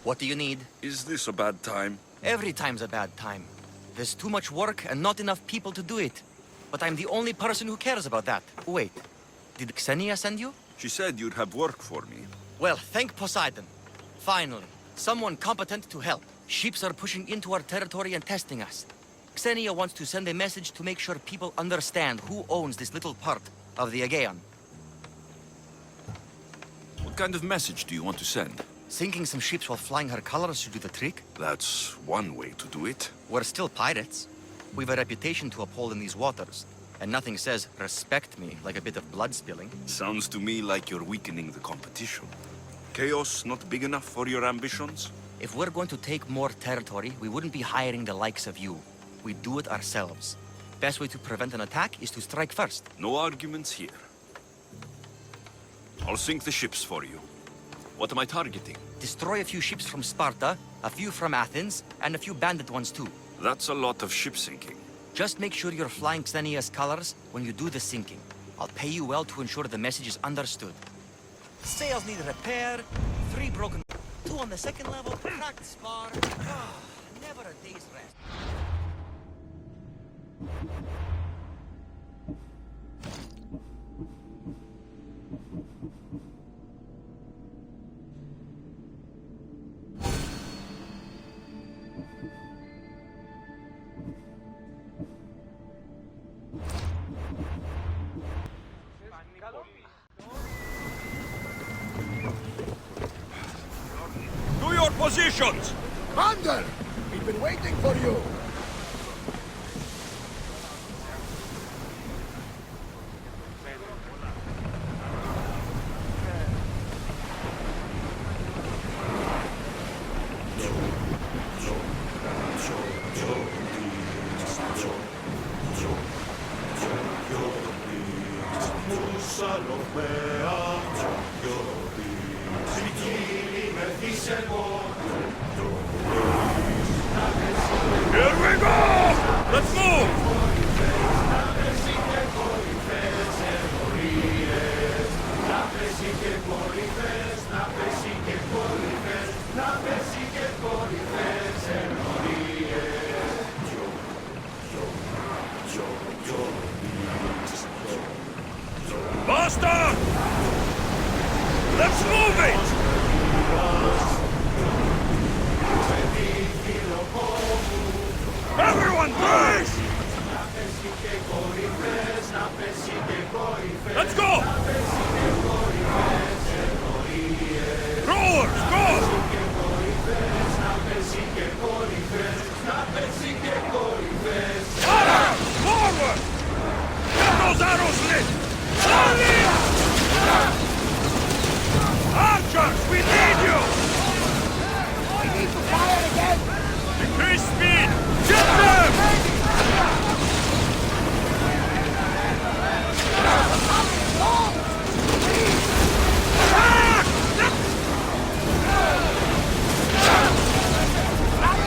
What do you need? Is this a bad time? Every time's a bad time. There's too much work and not enough people to do it. But I'm the only person who cares about that. Wait, did Xenia send you? She said you'd have work for me. Well, thank Poseidon. Finally, someone competent to help. Ships are pushing into our territory and testing us. Xenia wants to send a message to make sure people understand who owns this little part of the Aegean. What kind of message do you want to send? Sinking some ships while flying her colors should do the trick. That's one way to do it. We're still pirates. We've a reputation to uphold in these waters. And nothing says, respect me, like a bit of blood spilling. Sounds to me like you're weakening the competition. Chaos not big enough for your ambitions? If we're going to take more territory, we wouldn't be hiring the likes of you. We'd do it ourselves. Best way to prevent an attack is to strike first. No arguments here. I'll sink the ships for you. What am I targeting? Destroy a few ships from Sparta, a few from Athens, and a few bandit ones too. That's a lot of ship sinking. Just make sure you're flying Xenia's colors when you do the sinking. I'll pay you well to ensure the message is understood. Sails need repair, 3 broken, 2 on the second level, cracked spar. Never a day's rest. To your positions! Commander! We've been waiting for you! Here we go! Let's move! Faster! Let's move it! Everyone, brace! Let's go! Rowers, go! Fire! Forward! Get those arrows lit! Slowly! Archers, we need you! We need to fire again! Increase speed! Get them! Fire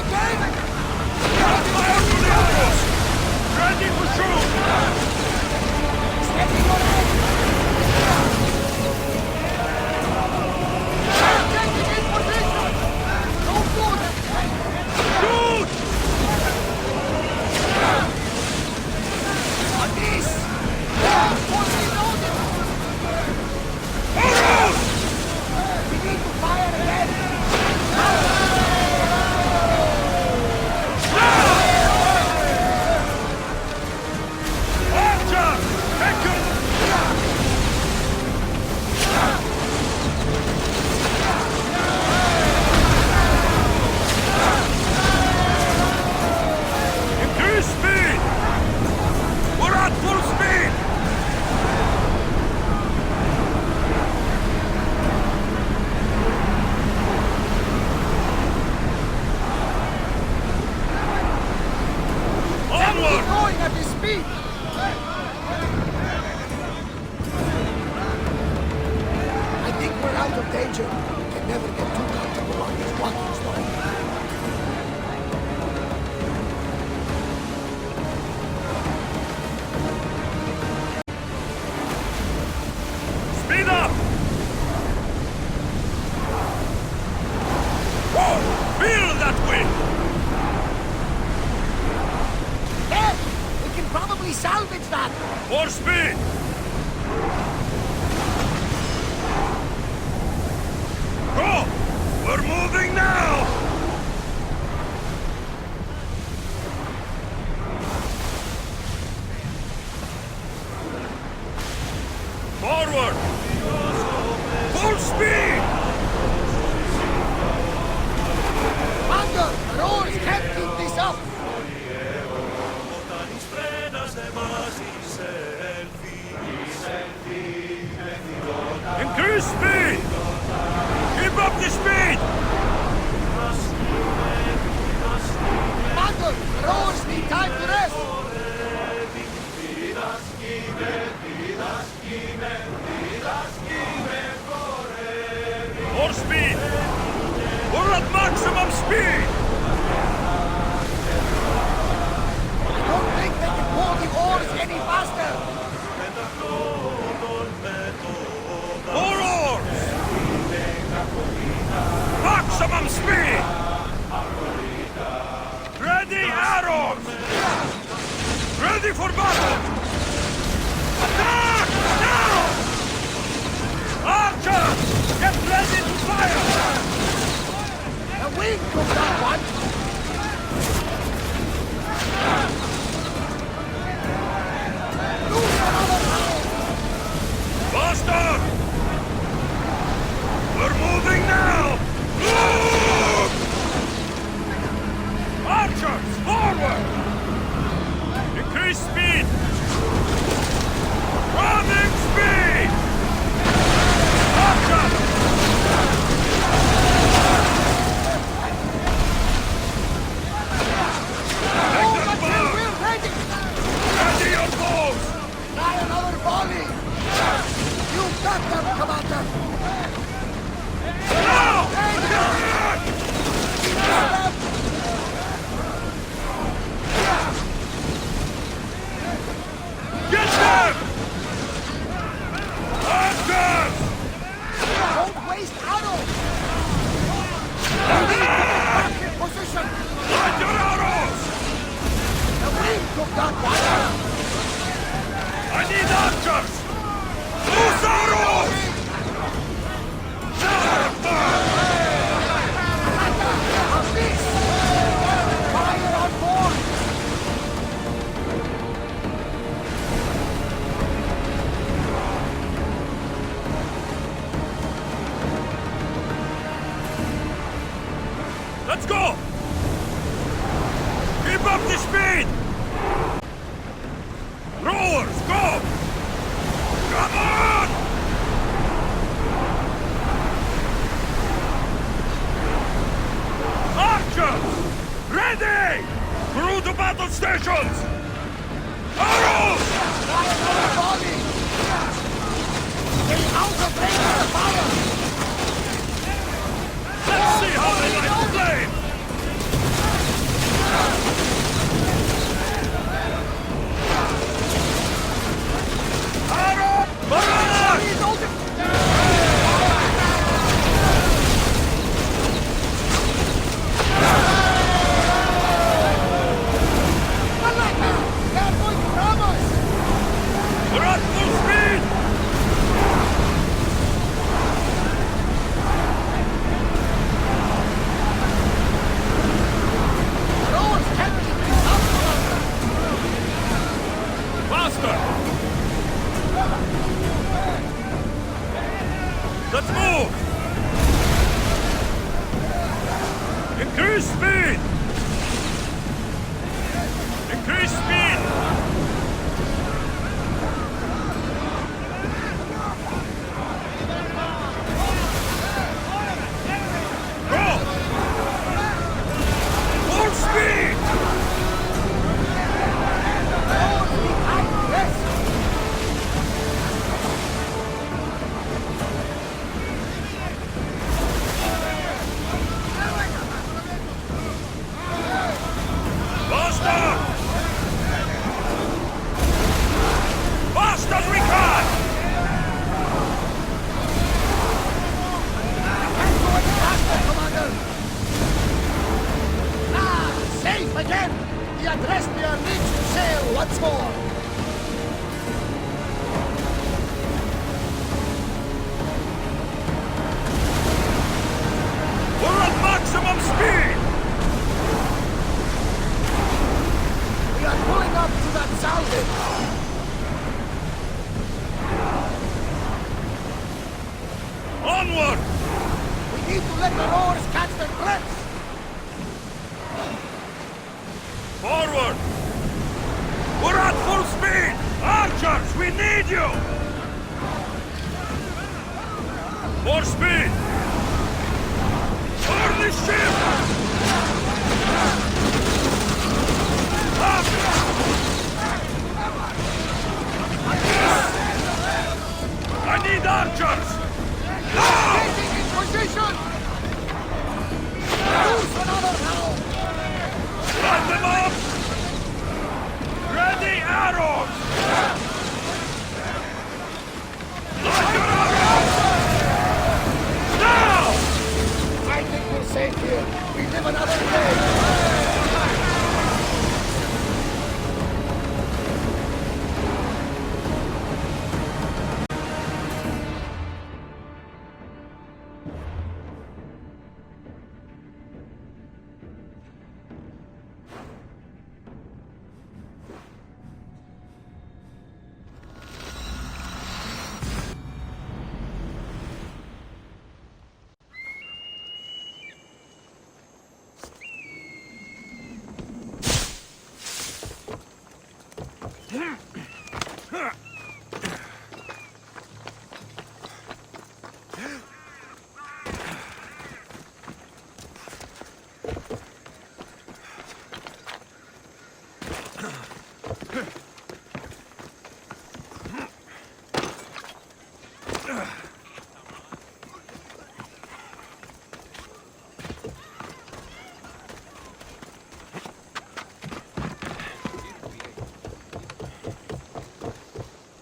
speed! I think we're out of danger. We can never get too comfortable on these walking stones. Speed up! Whoa! Feel that wind! Hey! We can probably salvage that! More speed! Go! We're moving now! Forward! Full speed! Commander, the rowers can't keep this up! Increase speed! Keep up the speed! Commander, the rowers need time to rest! More speed! We're at maximum speed! I don't think they can pull the oars any faster! More oars! Maximum speed! Ready arrows! Ready for battle! Attack! Now! Archers! Get ready to fire! The wind took that one! Lose another round! Faster! We're moving now! Move! Archers, forward! Increase speed! Running speed! Archers! Take them But back! we're ready! Ready your bows! Try another volley! You got them, Commander! Now! Get them! Archers! Don't waste arrows! We need to get back in position! Light your arrows! The wind took that one! I need archers! Loose arrows! A miss! Fire on board! Let's go! Keep up the speed! Rowers, go! Come on! Archers! Ready! Through the battle stations! Arrows! Try another volley! Getting out of range of the fire! Let's see how they like the flame! Arrow! Barrage! Malaka! They're going to ram us! We're at full speed! Rowers can't keep our next sail once more! We're at maximum speed! We are pulling up to that salvage! Onward! We need to let the rowers catch their breaths! Forward! We're at full speed! Archers, we need you! More speed! Turn the ship! Up! I need archers! Now! Taking in position! Use another now! Light them up! Ready arrows! Light your arrows! Now! I think we're safe here. We live another day.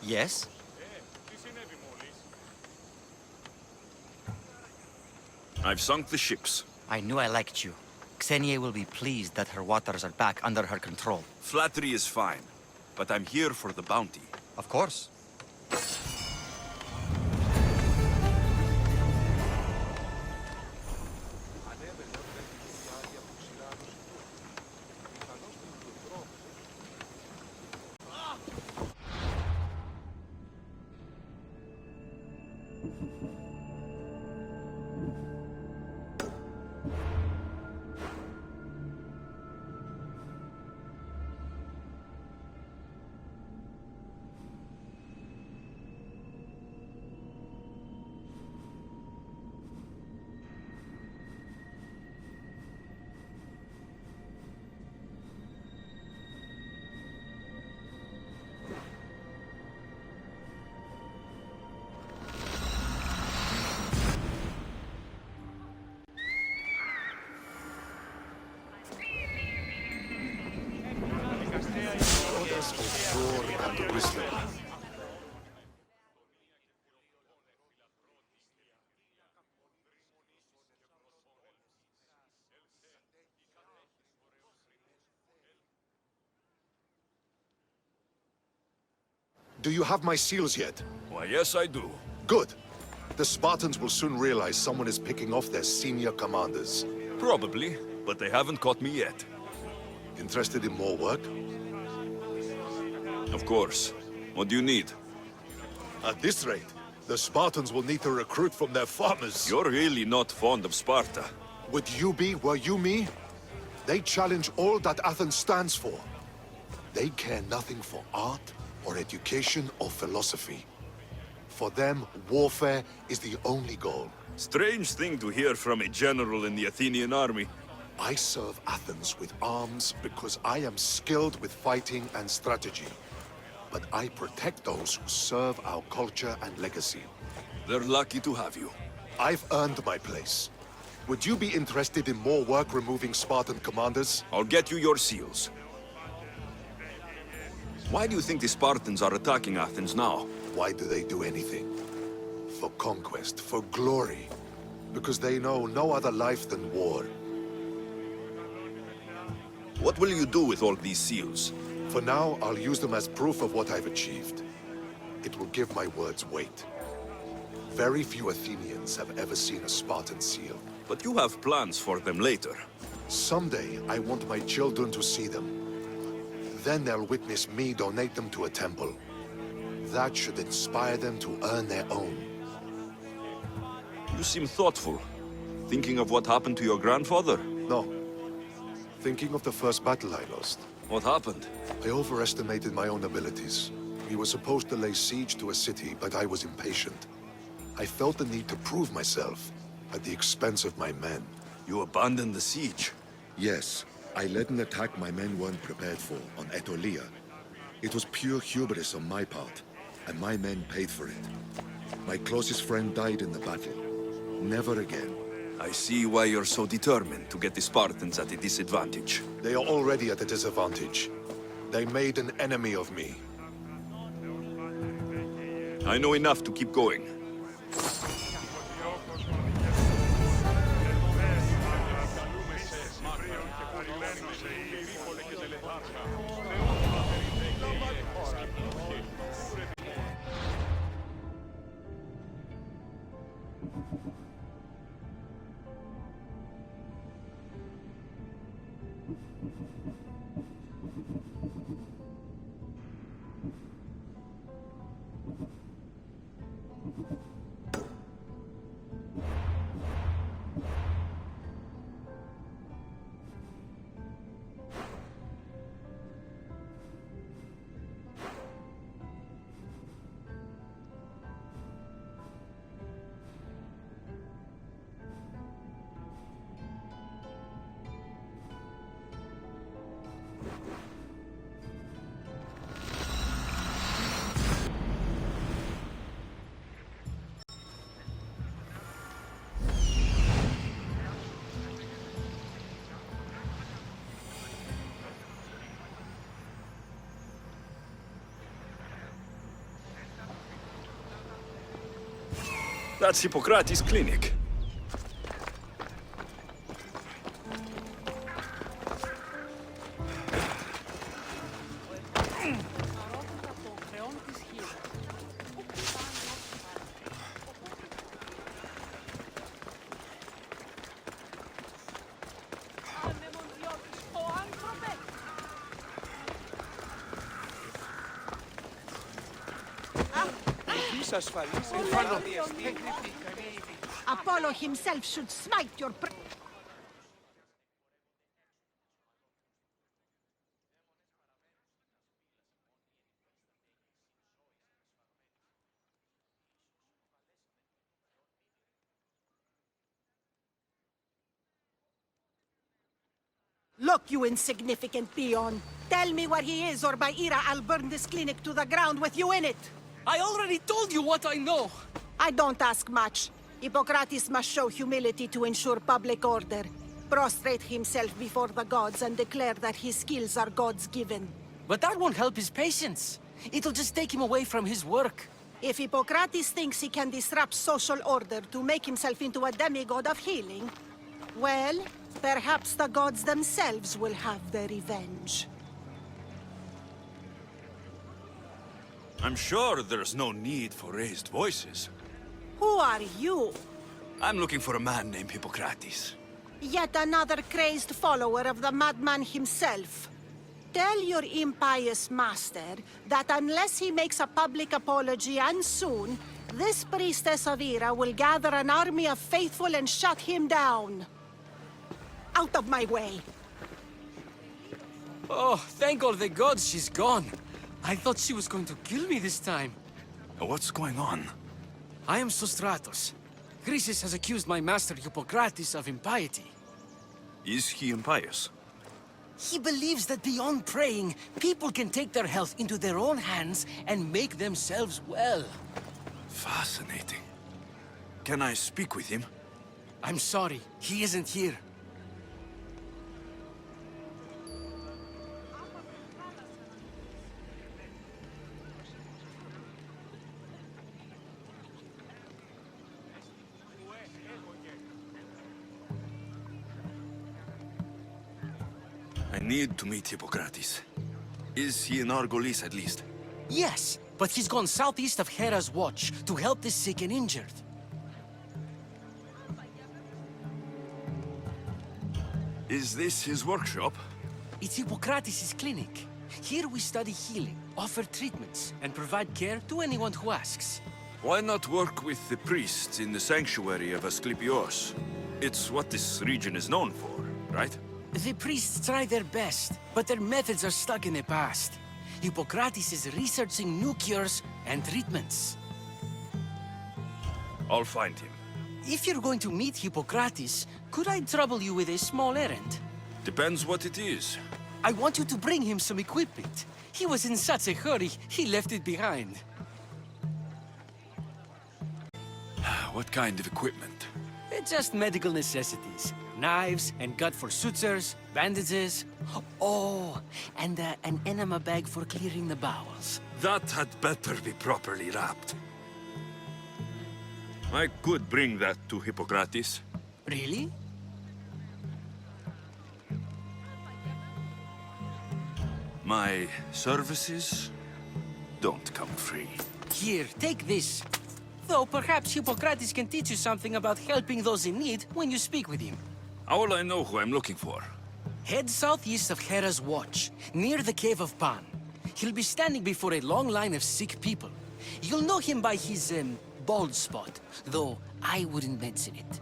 Yes? I've sunk the ships. I knew I liked you. Xenia will be pleased that her waters are back under her control. Flattery is fine, but I'm here for the bounty. Of course. Do you have my seals yet? Why, yes, I do. Good. The Spartans will soon realize someone is picking off their senior commanders. Probably, but they haven't caught me yet. Interested in more work? Of course. What do you need? At this rate, the Spartans will need to recruit from their farmers. You're really not fond of Sparta. Would you be, were you me? They challenge all that Athens stands for. They care nothing for art, or education, or philosophy. For them, warfare is the only goal. Strange thing to hear from a general in the Athenian army. I serve Athens with arms because I am skilled with fighting and strategy. But I protect those who serve our culture and legacy. They're lucky to have you. I've earned my place. Would you be interested in more work removing Spartan commanders? I'll get you your seals. Why do you think the Spartans are attacking Athens now? Why do they do anything? For conquest, for glory. Because they know no other life than war. What will you do with all these seals? For now, I'll use them as proof of what I've achieved. It will give my words weight. Very few Athenians have ever seen a Spartan seal. But you have plans for them later. Someday, I want my children to see them. Then they'll witness me donate them to a temple. That should inspire them to earn their own. You seem thoughtful. Thinking of what happened to your grandfather? No. Thinking of the first battle I lost. What happened? I overestimated my own abilities. We were supposed to lay siege to a city, but I was impatient. I felt the need to prove myself, at the expense of my men. You abandoned the siege. Yes, I led an attack my men weren't prepared for, on Aetolia. It was pure hubris on my part, and my men paid for it. My closest friend died in the battle. Never again. I see why you're so determined to get the Spartans at a disadvantage. They are already at a disadvantage. They made an enemy of me. I know enough to keep going. That's Hippocrates' clinic. Apollo himself should smite your Look, you insignificant peon. Tell me where he is, or by Ira, I'll burn this clinic to the ground with you in it. I already told you what I know! I don't ask much. Hippocrates must show humility to ensure public order. Prostrate himself before the gods and declare that his skills are gods given. But that won't help his patients. It'll just take him away from his work. If Hippocrates thinks he can disrupt social order to make himself into a demigod of healing, well, perhaps the gods themselves will have their revenge. I'm sure there's no need for raised voices. Who are you? I'm looking for a man named Hippocrates. Yet another crazed follower of the madman himself. Tell your impious master that unless he makes a public apology, and soon, this priestess of Ira will gather an army of faithful and shut him down. Out of my way! Oh, thank all the gods she's gone. I thought she was going to kill me this time. What's going on? I am Sostratos. Chrysis has accused my master Hippocrates of impiety. Is he impious? He believes that beyond praying, people can take their health into their own hands and make themselves well. Fascinating. Can I speak with him? I'm sorry, he isn't here. I need to meet Hippocrates. Is he in Argolis at least? Yes, but he's gone southeast of Hera's Watch to help the sick and injured. Is this his workshop? It's Hippocrates' clinic. Here we study healing, offer treatments, and provide care to anyone who asks. Why not work with the priests in the sanctuary of Asclepios? It's what this region is known for, right? The priests try their best, but their methods are stuck in the past. Hippocrates is researching new cures and treatments. I'll find him. If you're going to meet Hippocrates, could I trouble you with a small errand? Depends what it is. I want you to bring him some equipment. He was in such a hurry, he left it behind. What kind of equipment? Just medical necessities. Knives and gut for sutures, bandages. Oh, and an enema bag for clearing the bowels. That had better be properly wrapped. I could bring that to Hippocrates. Really? My services don't come free. Here, take this. Though perhaps Hippocrates can teach you something about helping those in need when you speak with him. How will I know who I'm looking for? Head southeast of Hera's Watch, near the Cave of Pan. He'll be standing before a long line of sick people. You'll know him by his, bald spot, though I wouldn't mention it.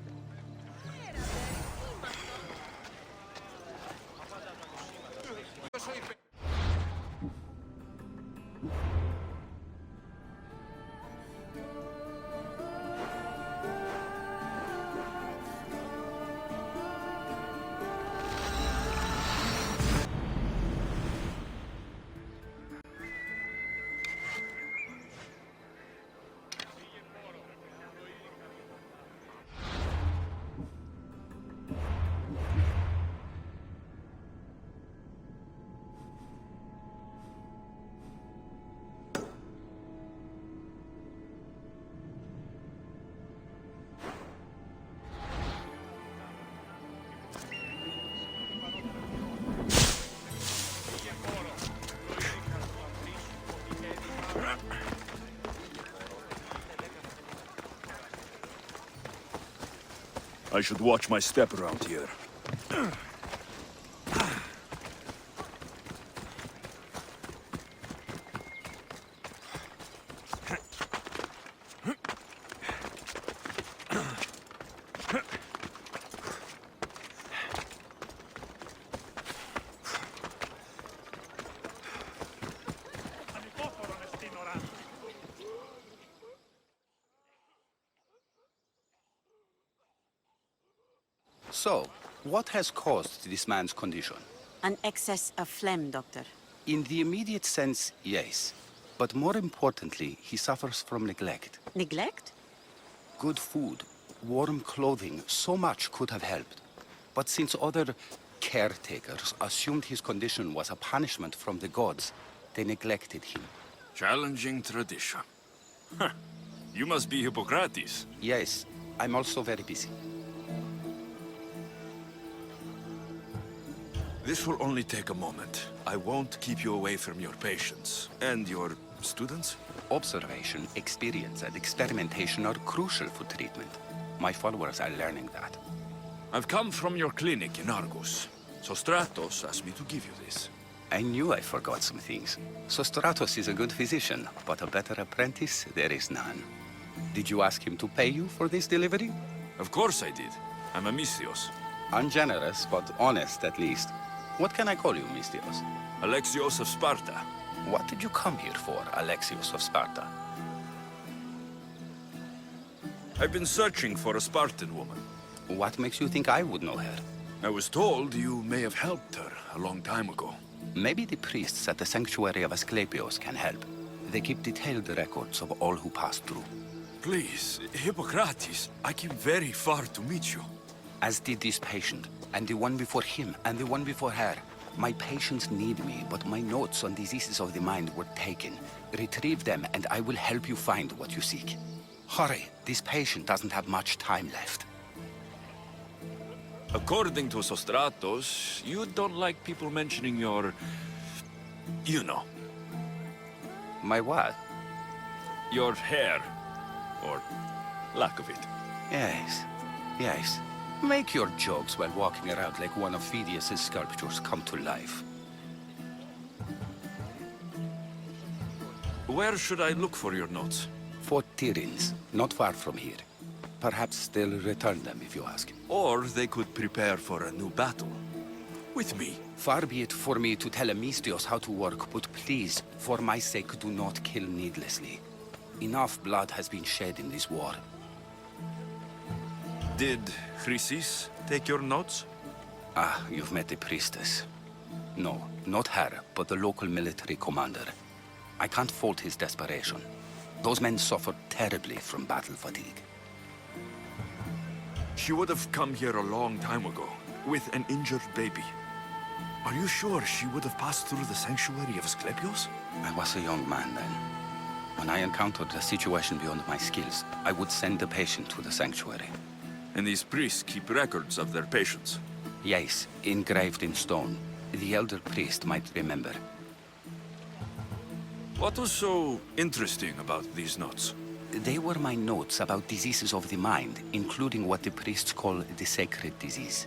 I should watch my step around here. So, what has caused this man's condition? An excess of phlegm, Doctor. In the immediate sense, yes. But more importantly, he suffers from neglect. Neglect? Good food, warm clothing, so much could have helped. But since other caretakers assumed his condition was a punishment from the gods, they neglected him. Challenging tradition. Huh. You must be Hippocrates. Yes, I'm also very busy. This will only take a moment. I won't keep you away from your patients. And your students? Observation, experience, and experimentation are crucial for treatment. My followers are learning that. I've come from your clinic in Argos. So Stratos asked me to give you this. I knew I forgot some things. So Stratos is a good physician, but a better apprentice, there is none. Did you ask him to pay you for this delivery? Of course I did. I'm Amistios. Ungenerous, but honest at least. What can I call you, Mistios? Alexios of Sparta. What did you come here for, Alexios of Sparta? I've been searching for a Spartan woman. What makes you think I would know her? I was told you may have helped her a long time ago. Maybe the priests at the sanctuary of Asclepios can help. They keep detailed records of all who passed through. Please, Hippocrates, I came very far to meet you. As did this patient, and the one before him, and the one before her. My patients need me, but my notes on diseases of the mind were taken. Retrieve them, and I will help you find what you seek. Hurry, this patient doesn't have much time left. According to Sostratos, you don't like people mentioning your... you know, My what? your hair. Or lack of it. Yes, yes. Make your jokes while walking around like one of Phidias' sculptures come to life. Where should I look for your notes? Fort Tyrins, not far from here. Perhaps they'll return them if you ask. Or they could prepare for a new battle. With me. Far be it for me to tell Amistios how to work, but please, for my sake, do not kill needlessly. Enough blood has been shed in this war. Did Chrysis take your notes? Ah, you've met the priestess. No, not her, but the local military commander. I can't fault his desperation. Those men suffered terribly from battle fatigue. She would have come here a long time ago, with an injured baby. Are you sure she would have passed through the sanctuary of Asclepios? I was a young man then. When I encountered a situation beyond my skills, I would send the patient to the sanctuary. And these priests keep records of their patients. Yes, engraved in stone. The elder priest might remember. What was so interesting about these notes? They were my notes about diseases of the mind, including what the priests call the sacred disease.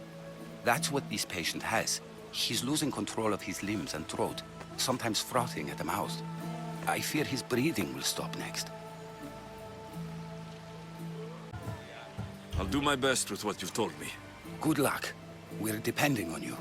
That's what this patient has. He's losing control of his limbs and throat, sometimes frothing at the mouth. I fear his breathing will stop next. I'll do my best with what you've told me. Good luck. We're depending on you.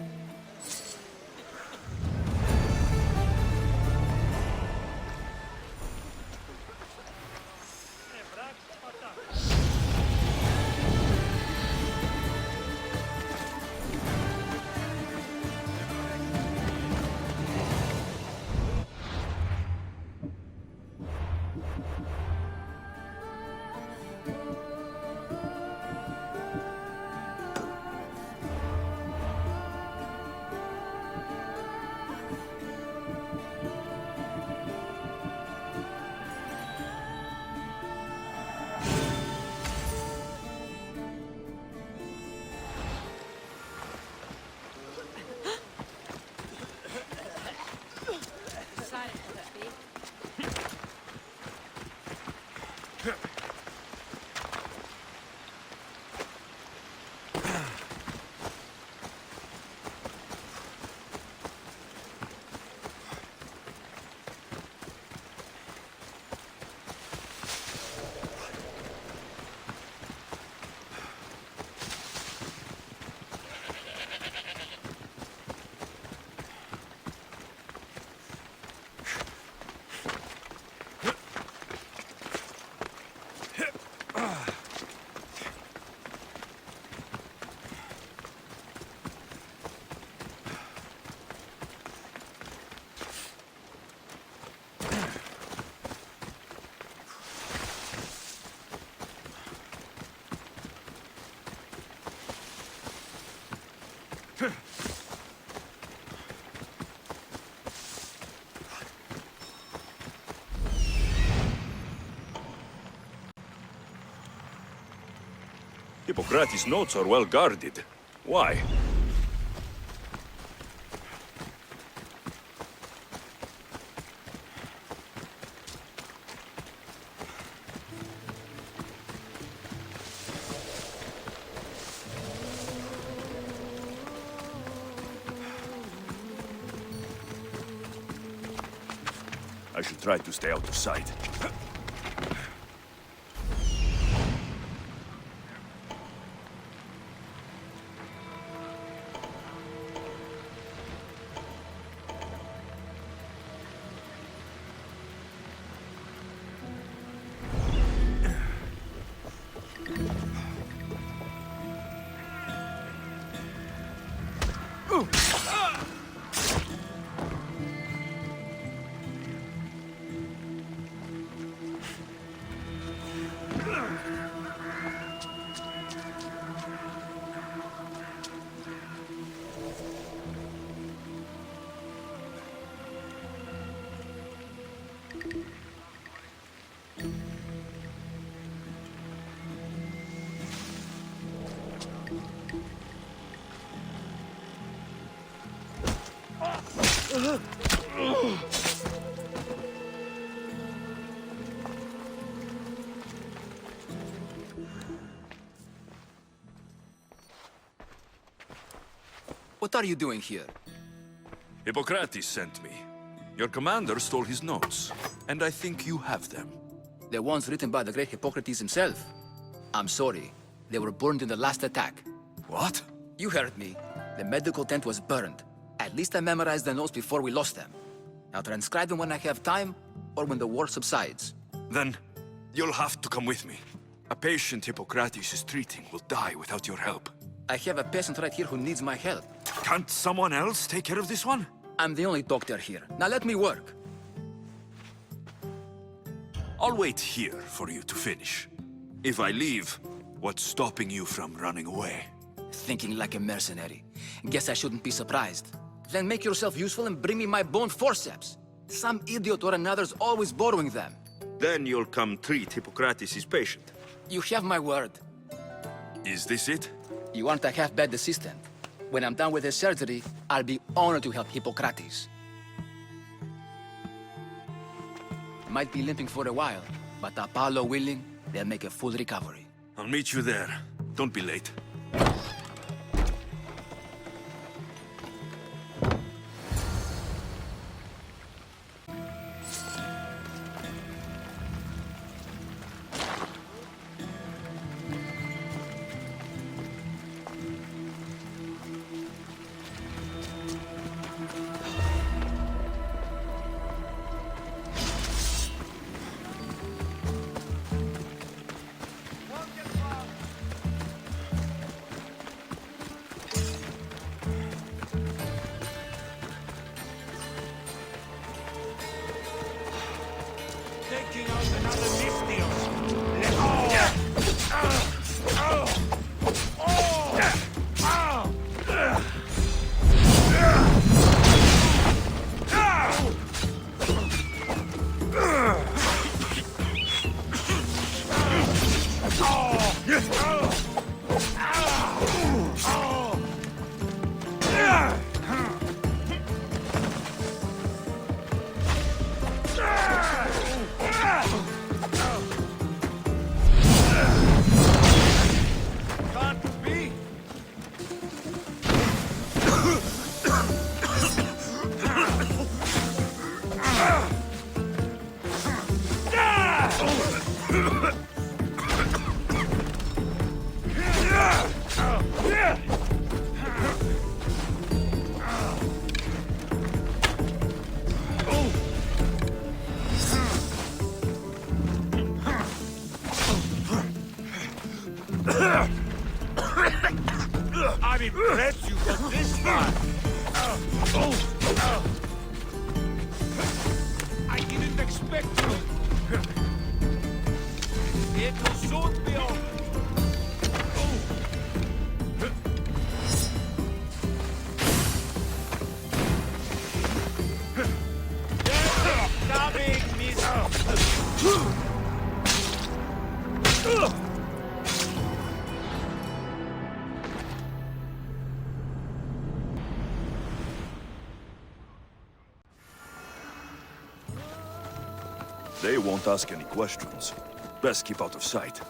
Hippocrates' notes are well guarded. Why? I should try to stay out of sight. What are you doing here? Hippocrates sent me. Your commander stole his notes, and I think you have them. The ones written by the great Hippocrates himself. I'm sorry. They were burned in the last attack. What? You heard me. The medical tent was burned. At least I memorized the notes before we lost them. I'll transcribe them when I have time, or when the war subsides. Then, you'll have to come with me. A patient Hippocrates is treating will die without your help. I have a patient right here who needs my help. Can't someone else take care of this one? I'm the only doctor here. Now let me work. I'll wait here for you to finish. If I leave, what's stopping you from running away? Thinking like a mercenary. Guess I shouldn't be surprised. Then make yourself useful and bring me my bone forceps. Some idiot or another's always borrowing them. Then you'll come treat Hippocrates' patient. You have my word. Is this it? You aren't a half-bad assistant. When I'm done with this surgery, I'll be honored to help Hippocrates. Might be limping for a while, but Apollo willing, they'll make a full recovery. I'll meet you there. Don't be late. Taking out another Mystios. Can't be. I'm impressed you got this far. I didn't expect you. It will soon be over. Coming, miss. They won't ask any questions. Best keep out of sight.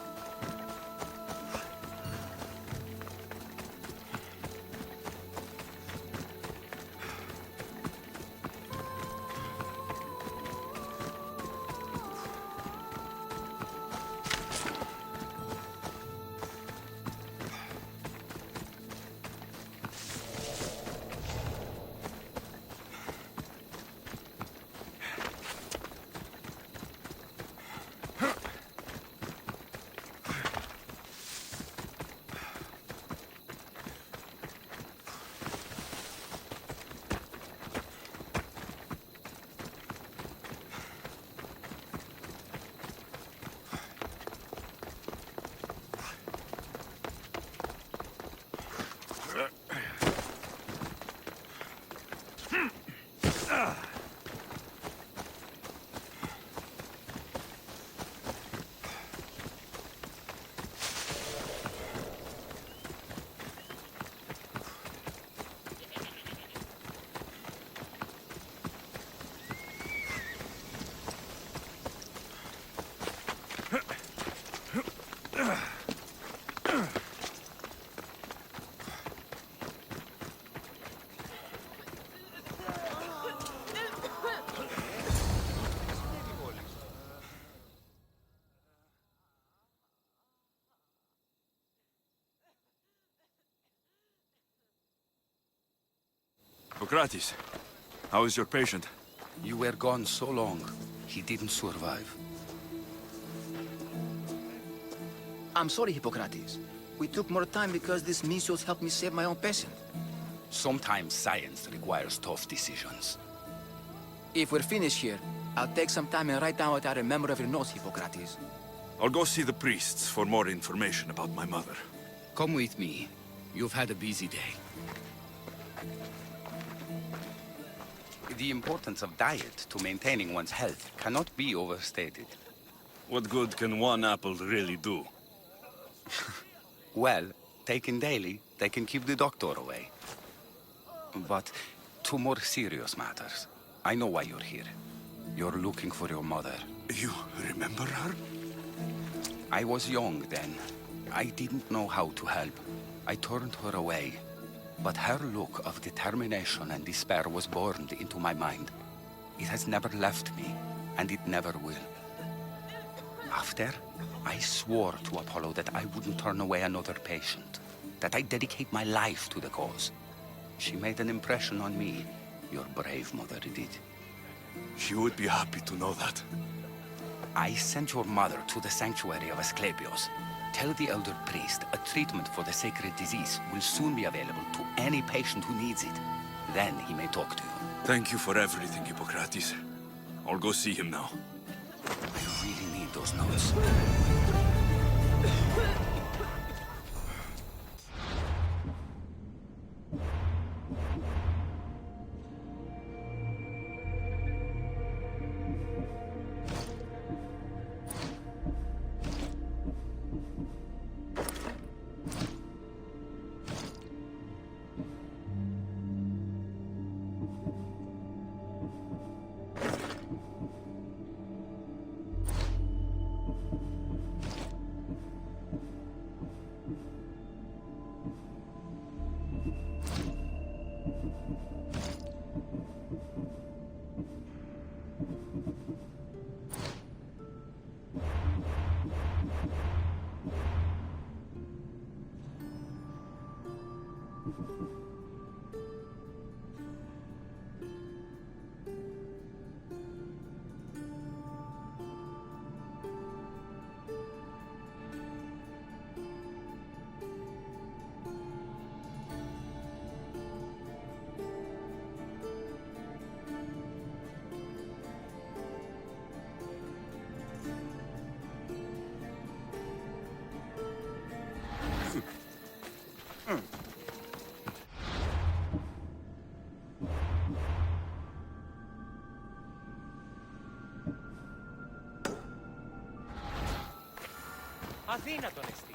Hippocrates, how is your patient? You were gone so long, he didn't survive. I'm sorry, Hippocrates. We took more time because this measles helped me save my own patient. Sometimes science requires tough decisions. If we're finished here, I'll take some time and write down what I remember of your notes, Hippocrates. I'll go see the priests for more information about my mother. Come with me. You've had a busy day. The importance of diet to maintaining one's health cannot be overstated. What good can one apple really do? Well, taken daily, they can keep the doctor away. But to more serious matters, I know why you're here. You're looking for your mother. You remember her? I was young then. I didn't know how to help. I turned her away. But her look of determination and despair was burned into my mind. It has never left me, and it never will. After, I swore to Apollo that I wouldn't turn away another patient, that I'd dedicate my life to the cause. She made an impression on me. Your brave mother did. She would be happy to know that. I sent your mother to the sanctuary of Asclepios. Tell the elder priest a treatment for the sacred disease will soon be available to any patient who needs it. Then he may talk to you. Thank you for everything, Hippocrates. I'll go see him now. I really need those notes. Αδύνατον εστί.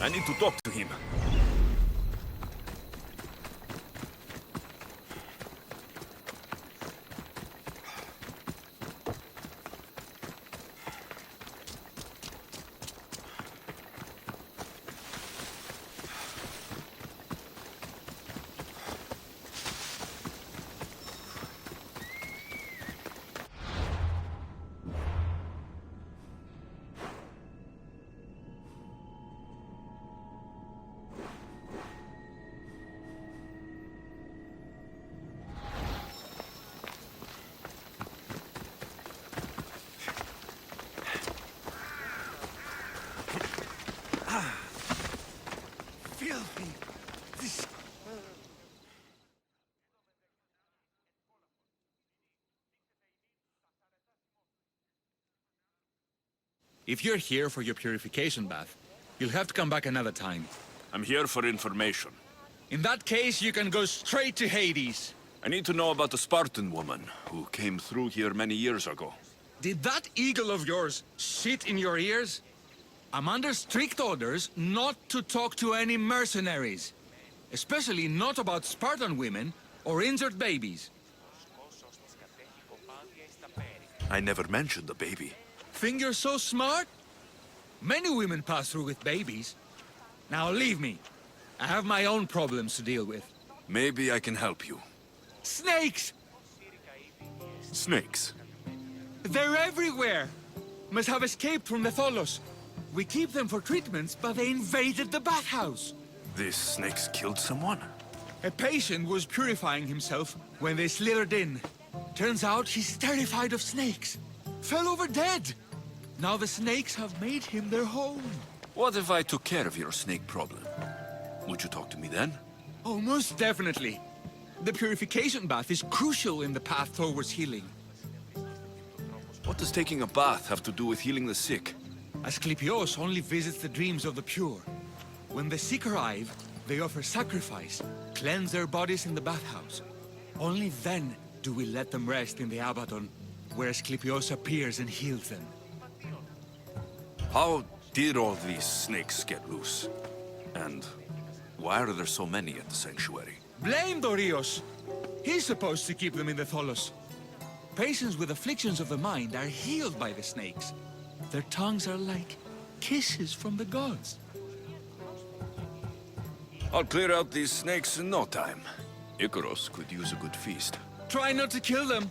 I need to talk to him. If you're here for your purification bath, you'll have to come back another time. I'm here for information. In that case, you can go straight to Hades. I need to know about the Spartan woman who came through here many years ago. Did that eagle of yours shit in your ears? I'm under strict orders not to talk to any mercenaries. Especially not about Spartan women or injured babies. I never mentioned the baby. Think you're so smart? Many women pass through with babies. Now leave me. I have my own problems to deal with. Maybe I can help you. Snakes! Snakes? They're everywhere! Must have escaped from the Tholos. We keep them for treatments, but they invaded the bathhouse. These snakes killed someone? A patient was purifying himself when they slithered in. Turns out he's terrified of snakes. Fell over dead. Now the snakes have made him their home. What if I took care of your snake problem? Would you talk to me then? Oh, most definitely. The purification bath is crucial in the path towards healing. What does taking a bath have to do with healing the sick? Asclepios only visits the dreams of the pure. When the sick arrive, they offer sacrifice, cleanse their bodies in the bathhouse. Only then do we let them rest in the Abaddon, where Asclepios appears and heals them. How did all these snakes get loose? And why are there so many at the sanctuary? Blame Dorios! He's supposed to keep them in the Tholos. Patients with afflictions of the mind are healed by the snakes. Their tongues are like kisses from the gods. I'll clear out these snakes in no time. Icaros could use a good feast. Try not to kill them.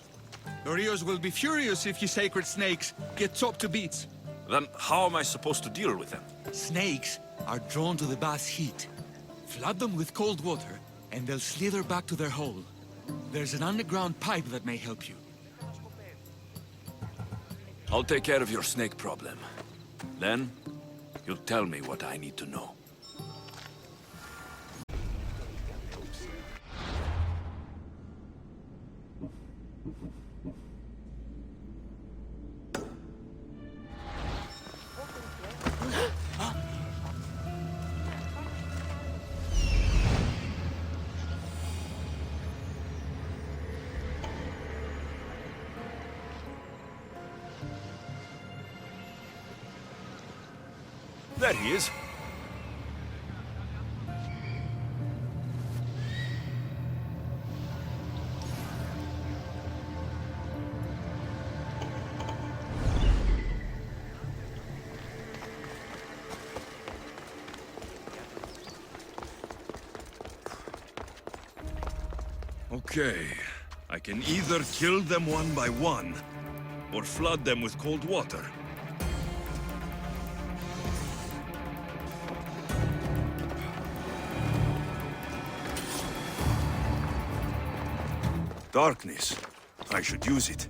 Dorios will be furious if you sacred snakes get chopped to bits. Then how am I supposed to deal with them? Snakes are drawn to the bath's heat. Flood them with cold water, and they'll slither back to their hole. There's an underground pipe that may help you. I'll take care of your snake problem. Then, you'll tell me what I need to know. There he is. Okay, I can either kill them one by one, or flood them with cold water. Darkness. I should use it.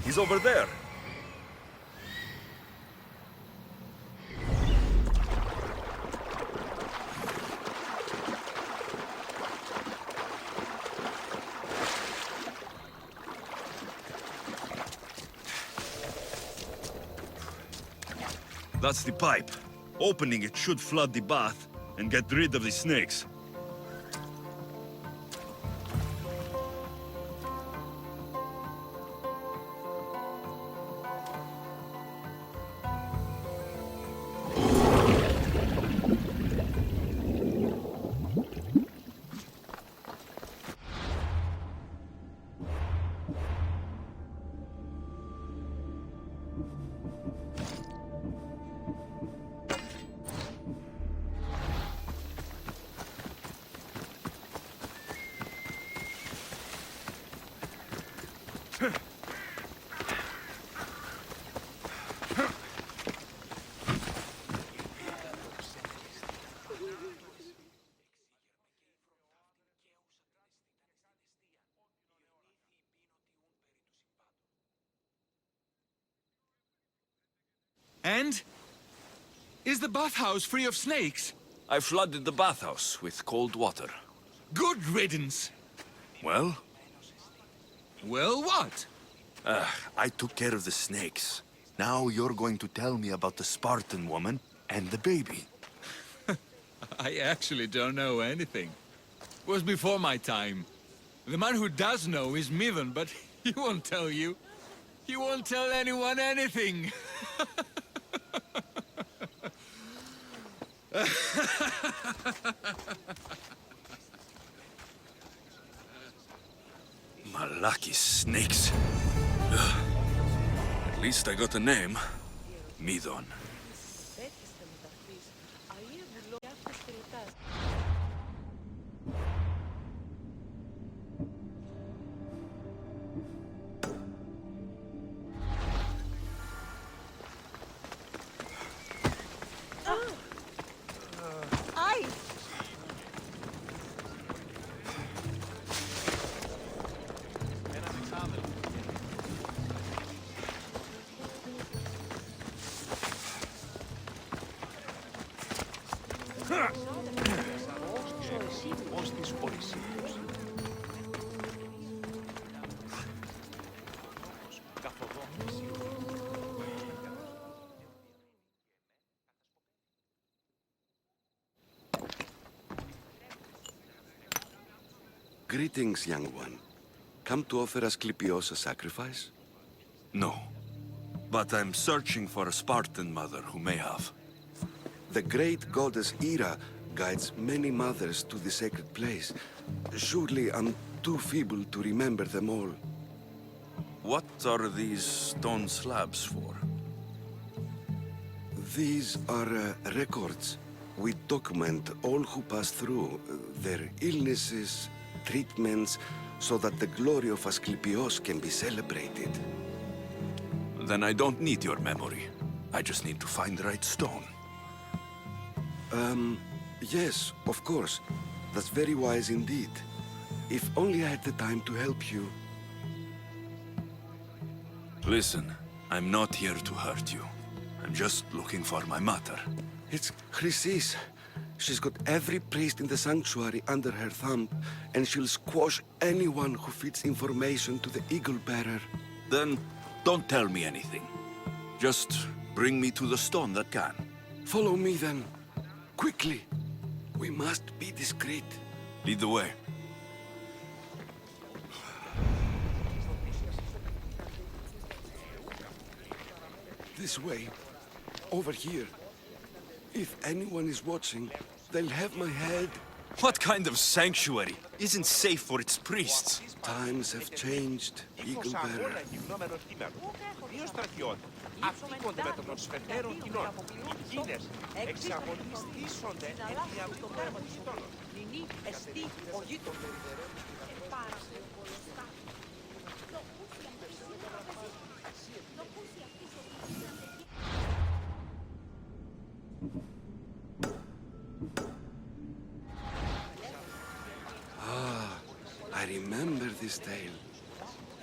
He's over there. That's the pipe. Opening it should flood the bath and get rid of the snakes. And? Is the bathhouse free of snakes? I flooded the bathhouse with cold water. Good riddance. Well? Well, what? I took care of the snakes. Now you're going to tell me about the Spartan woman and the baby. I actually don't know anything. It was before my time. The man who does know is Midon, but he won't tell you. He won't tell anyone anything. Malaki snakes. Ugh. At least I got a name. Midon. Aye. Greetings, young one. Come to offer Asclepios a sacrifice? No. But I'm searching for a Spartan mother who may have. The great goddess Hera guides many mothers to the sacred place. Surely I'm too feeble to remember them all. What are these stone slabs for? These are records. We document all who pass through, their illnesses, treatments, so that the glory of Asclepios can be celebrated. Then I don't need your memory. I just need to find the right stone. Yes, of course. That's very wise indeed. If only I had the time to help you. Listen, I'm not here to hurt you. I'm just looking for my mother. It's Chrysis. She's got every priest in the sanctuary under her thumb, and she'll squash anyone who feeds information to the Eagle Bearer. Then don't tell me anything. Just bring me to the stone that can. Follow me then. Quickly. We must be discreet. Lead the way. This way. Over here. If anyone is watching, they'll have my head. What kind of sanctuary isn't safe for its priests? Times have changed, Eagle Bearer. Δύο στρατιώτες. Αφήκονται με των σφετέρων κοινών. Οι Κίνες εξαγωνιστήσονται επί αυτού των γείτονων. Νινή εστί ο γείτονος. I remember this tale.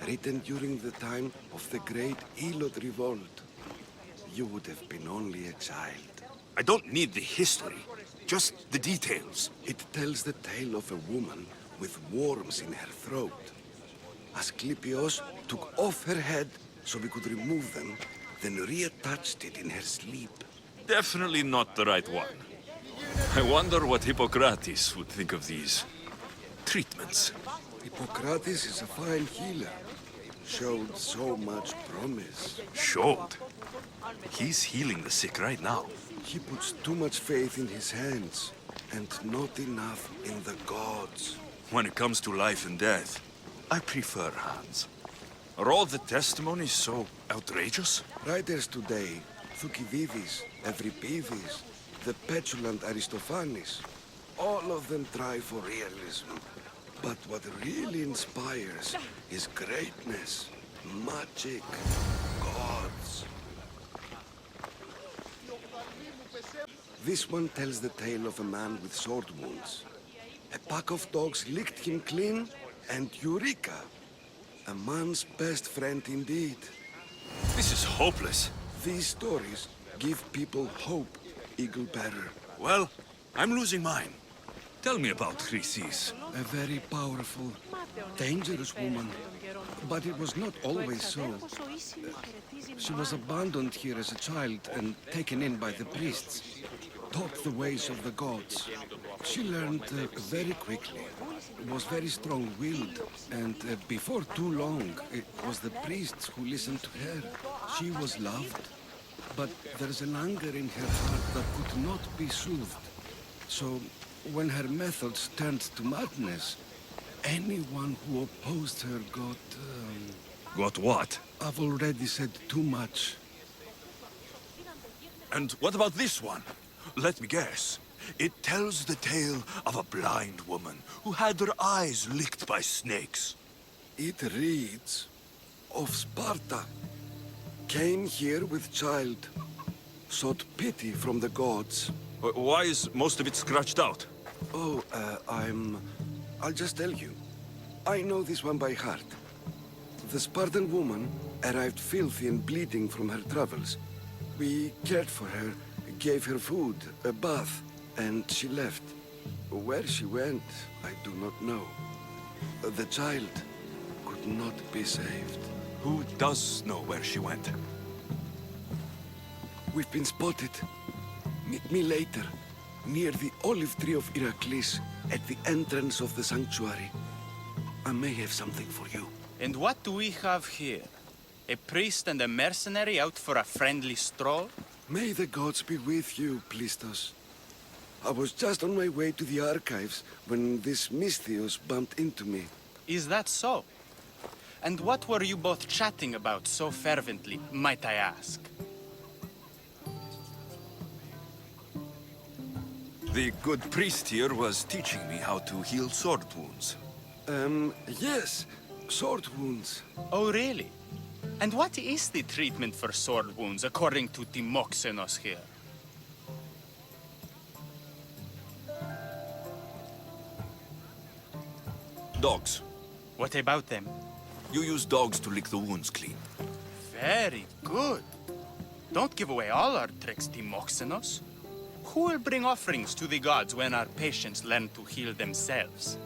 Written during the time of the great Elot revolt. You would have been only a child. I don't need the history, just the details. It tells the tale of a woman with worms in her throat. Asclepios took off her head so we could remove them, then reattached it in her sleep. Definitely not the right one. I wonder what Hippocrates would think of these treatments. Hippocrates is a fine healer. Showed so much promise. Showed? He's healing the sick right now. He puts too much faith in his hands, and not enough in the gods. When it comes to life and death, I prefer hands. Are all the testimonies so outrageous? Writers today, Thucydides, Euripides, the petulant Aristophanes, all of them try for realism. But what really inspires is greatness. Magic. Gods. This one tells the tale of a man with sword wounds. A pack of dogs licked him clean, and Eureka! A man's best friend indeed. This is hopeless. These stories give people hope, Eagle Bearer. Well, I'm losing mine. Tell me about Chrysis. A very powerful, dangerous woman. But it was not always so. She was abandoned here as a child and taken in by the priests. Taught the ways of the gods. She learned very quickly. Was very strong-willed, and before too long, it was the priests who listened to her. She was loved, but there's an anger in her heart that could not be soothed. So, when her methods turned to madness, anyone who opposed her got... Got what? I've already said too much. And what about this one? Let me guess. It tells the tale of a blind woman who had her eyes licked by snakes. It reads of Sparta. Came here with child. Sought pity from the gods. Why is most of it scratched out? Oh, I'll just tell you. I know this one by heart. The Spartan woman arrived filthy and bleeding from her travels. We cared for her, gave her food, a bath, and she left. Where she went, I do not know. The child could not be saved. Who does know where she went? We've been spotted. Meet me later, near the olive tree of Heracles, at the entrance of the sanctuary. I may have something for you. And what do we have here? A priest and a mercenary out for a friendly stroll? May the gods be with you, Plistos. I was just on my way to the archives when this Misthios bumped into me. Is that so? And what were you both chatting about so fervently, might I ask? The good priest here was teaching me how to heal sword wounds. Yes. Sword wounds. Oh, really? And what is the treatment for sword wounds, according to Timoxenos here? Dogs. What about them? You use dogs to lick the wounds clean. Very good. Don't give away all our tricks, Timoxenos. Who will bring offerings to the gods when our patients learn to heal themselves?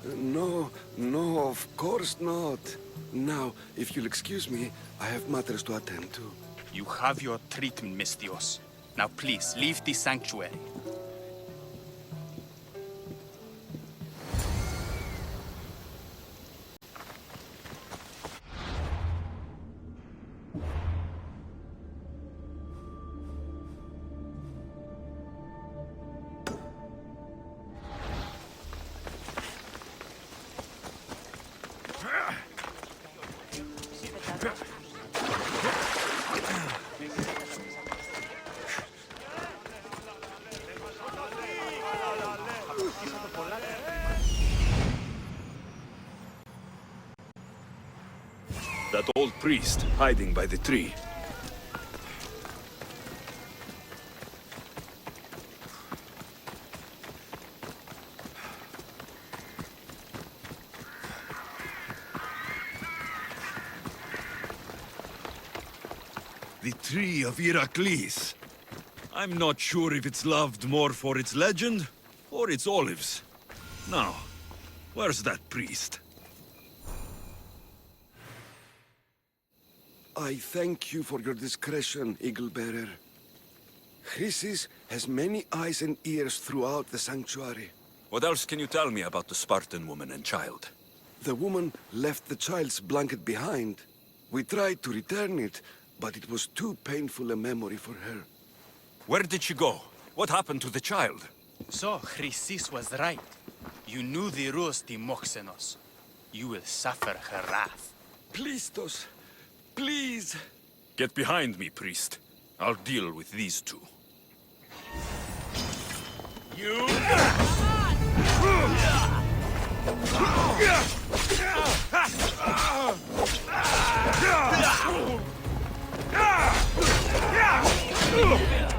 No, of course not. Now, if you'll excuse me, I have matters to attend to. You have your treatment, Misthios. Now please, leave the sanctuary. That old priest hiding by the tree. The tree of Heracles. I'm not sure if it's loved more for its legend or its olives. Now, where's that priest? I thank you for your discretion, Eagle Bearer. Chrysis has many eyes and ears throughout the sanctuary. What else can you tell me about the Spartan woman and child? The woman left the child's blanket behind. We tried to return it, but it was too painful a memory for her. Where did she go? What happened to the child? So, Chrysis was right. You knew the rules, Timoxenos. You will suffer her wrath. Plistos, please! Get behind me, priest. I'll deal with these two. You! Believe it.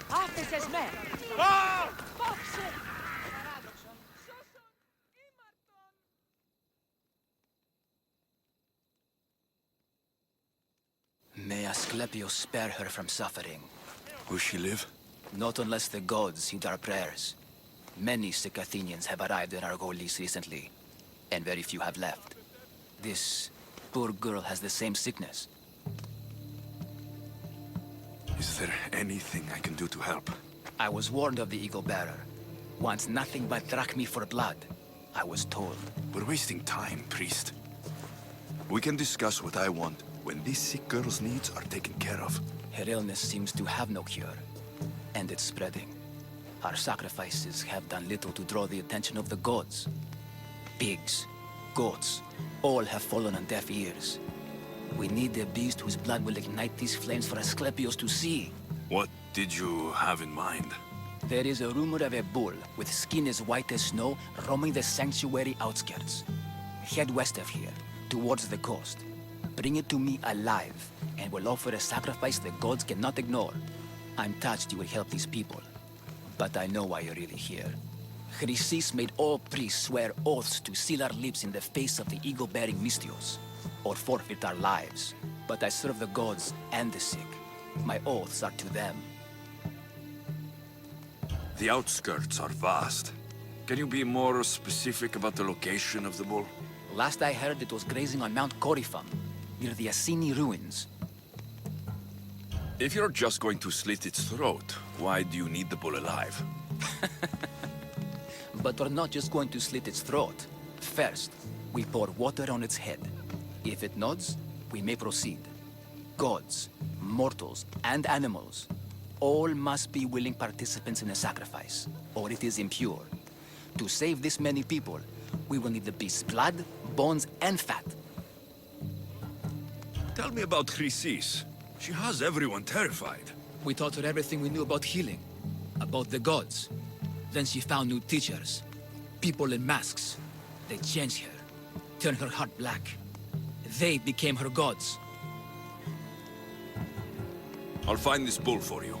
Άφησες με! Πάψε! May Asclepius spare her from suffering. Will she live? Not unless the gods heed our prayers. Many sick Athenians have arrived in Argolis recently, and very few have left. This poor girl has the same sickness. Is there anything I can do to help? I was warned of the Eagle Bearer. Wants nothing but drachmi for blood, I was told. We're wasting time, priest. We can discuss what I want when this sick girl's needs are taken care of. Her illness seems to have no cure, and it's spreading. Our sacrifices have done little to draw the attention of the gods. Pigs, goats, all have fallen on deaf ears. We need a beast whose blood will ignite these flames for Asclepius to see. What did you have in mind? There is a rumor of a bull with skin as white as snow roaming the sanctuary outskirts. Head west of here, towards the coast. Bring it to me alive, and we'll offer a sacrifice the gods cannot ignore. I'm touched you will help these people, but I know why you're really here. Chrysis made all priests swear oaths to seal our lips in the face of the eagle-bearing Mystios, or forfeit our lives. But I serve the gods and the sick. My oaths are to them. The outskirts are vast. Can you be more specific about the location of the bull? Last I heard, it was grazing on Mount Corifum, near the Assini ruins. If you're just going to slit its throat, why do you need the bull alive? But we're not just going to slit its throat. First, we pour water on its head. If it nods, we may proceed. Gods, mortals, and animals, all must be willing participants in the sacrifice, or it is impure. To save this many people, we will need the beast's blood, bones, and fat. Tell me about Chrysis. She has everyone terrified. We taught her everything we knew about healing, about the gods. Then she found new teachers, people in masks. They changed her, turned her heart black. They became her gods. I'll find this bull for you.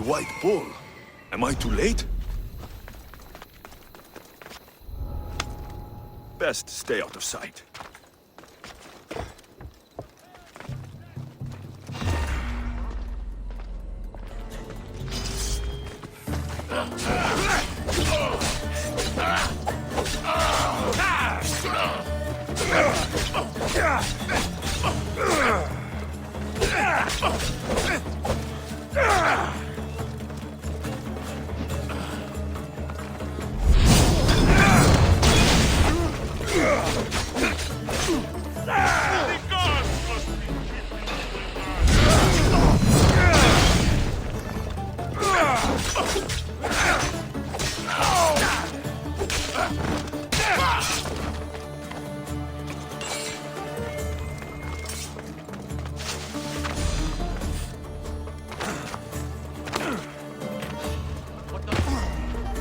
White Bull. Am I too late? Best stay out of sight.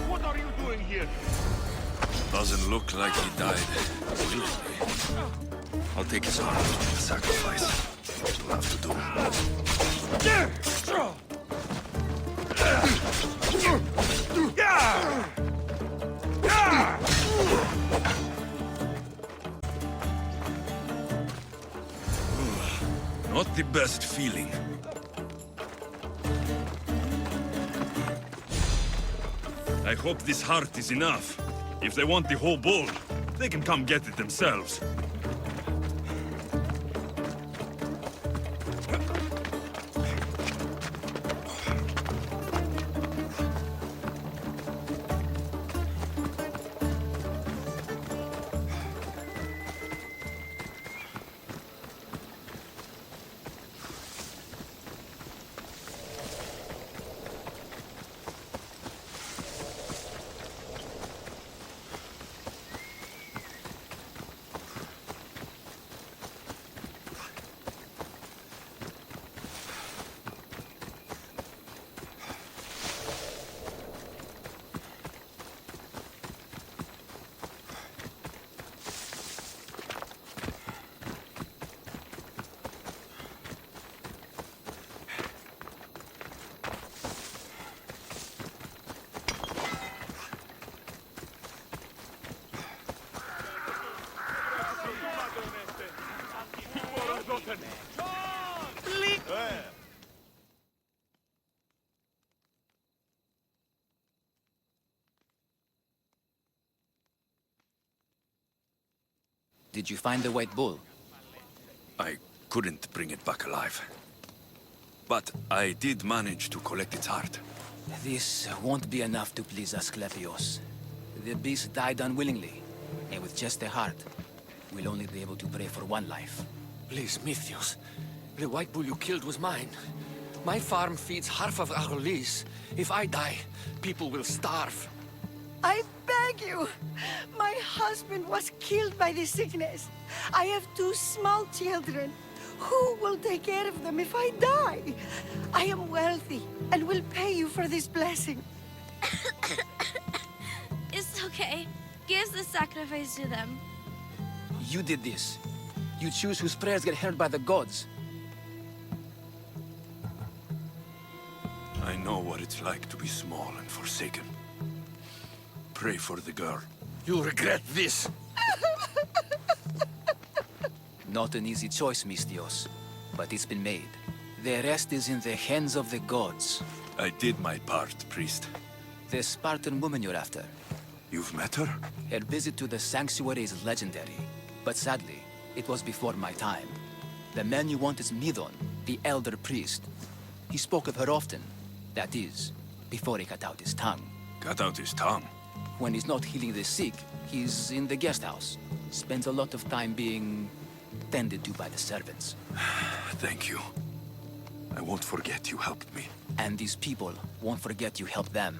What are you doing here? Doesn't look like he died willingly. I'll take his arm from the sacrifice. It'll have to do. Not the best feeling. I hope this heart is enough. If they want the whole bull, they can come get it themselves. Did you find the White Bull? I couldn't bring it back alive. But I did manage to collect its heart. This won't be enough to please Asclepios. The beast died unwillingly, and with just a heart, we'll only be able to pray for one life. Please, Mythios. The White Bull you killed was mine. My farm feeds half of Arolis. If I die, people will starve. I beg you! My husband was killed by this sickness. I have 2 small children. Who will take care of them if I die? I am wealthy and will pay you for this blessing. It's okay. Give the sacrifice to them. You did this. You choose whose prayers get heard by the gods. I know what it's like to be small and forsaken. Pray for the girl. You'll regret this. Not an easy choice, Mystios, but it's been made. The rest is in the hands of the gods. I did my part, priest. The Spartan woman you're after. You've met her? Her visit to the sanctuary is legendary, but sadly, it was before my time. The man you want is Midon, the elder priest. He spoke of her often. That is, before he cut out his tongue. Cut out his tongue? When he's not healing the sick, he's in the guest house. Spends a lot of time being tended to by the servants. Thank you. I won't forget you helped me. And these people won't forget you helped them.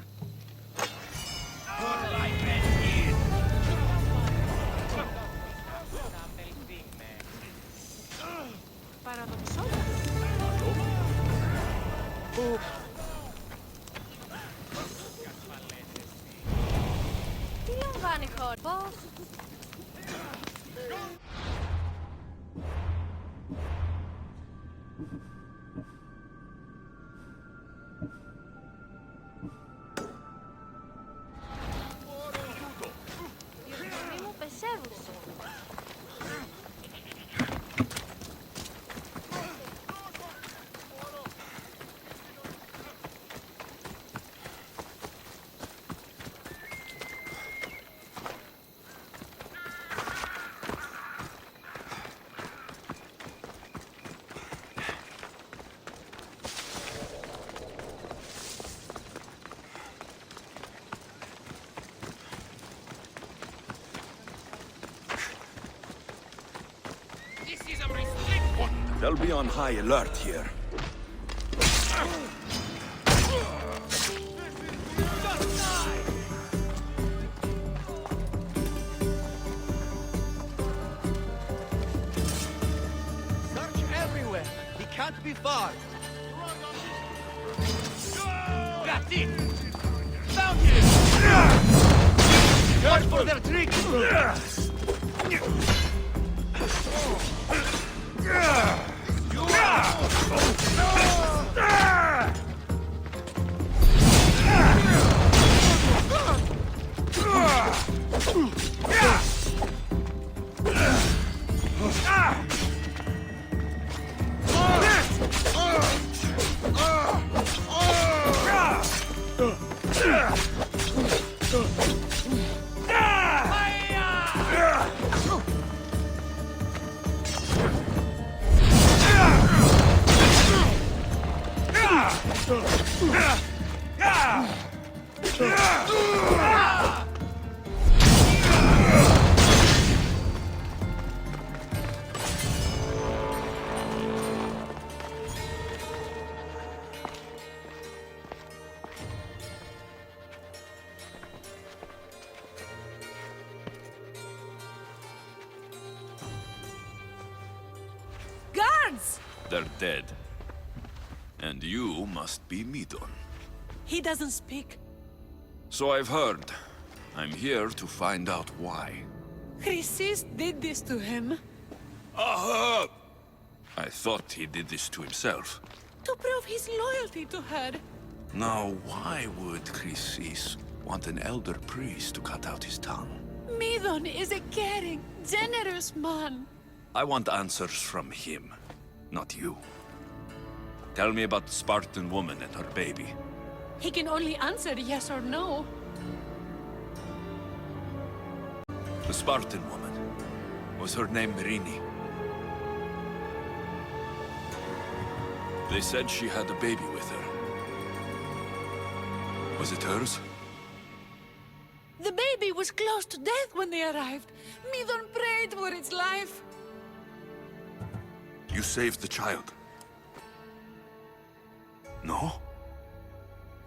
Τι λαμβάνει χώρο. They'll be on high alert here. Search everywhere. He can't be far. That's it. Found him. Watch for their tricks. Guards! They're dead. And you must be Midon. He doesn't speak. So I've heard. I'm here to find out why. Chrysis did this to him. Aha! I thought he did this to himself. To prove his loyalty to her. Now, why would Chrysis want an elder priest to cut out his tongue? Midon is a caring, generous man. I want answers from him, not you. Tell me about the Spartan woman and her baby. He can only answer yes or no. The Spartan woman. Was her name Merini? They said she had a baby with her. Was it hers? The baby was close to death when they arrived. Midon prayed for its life. You saved the child. No?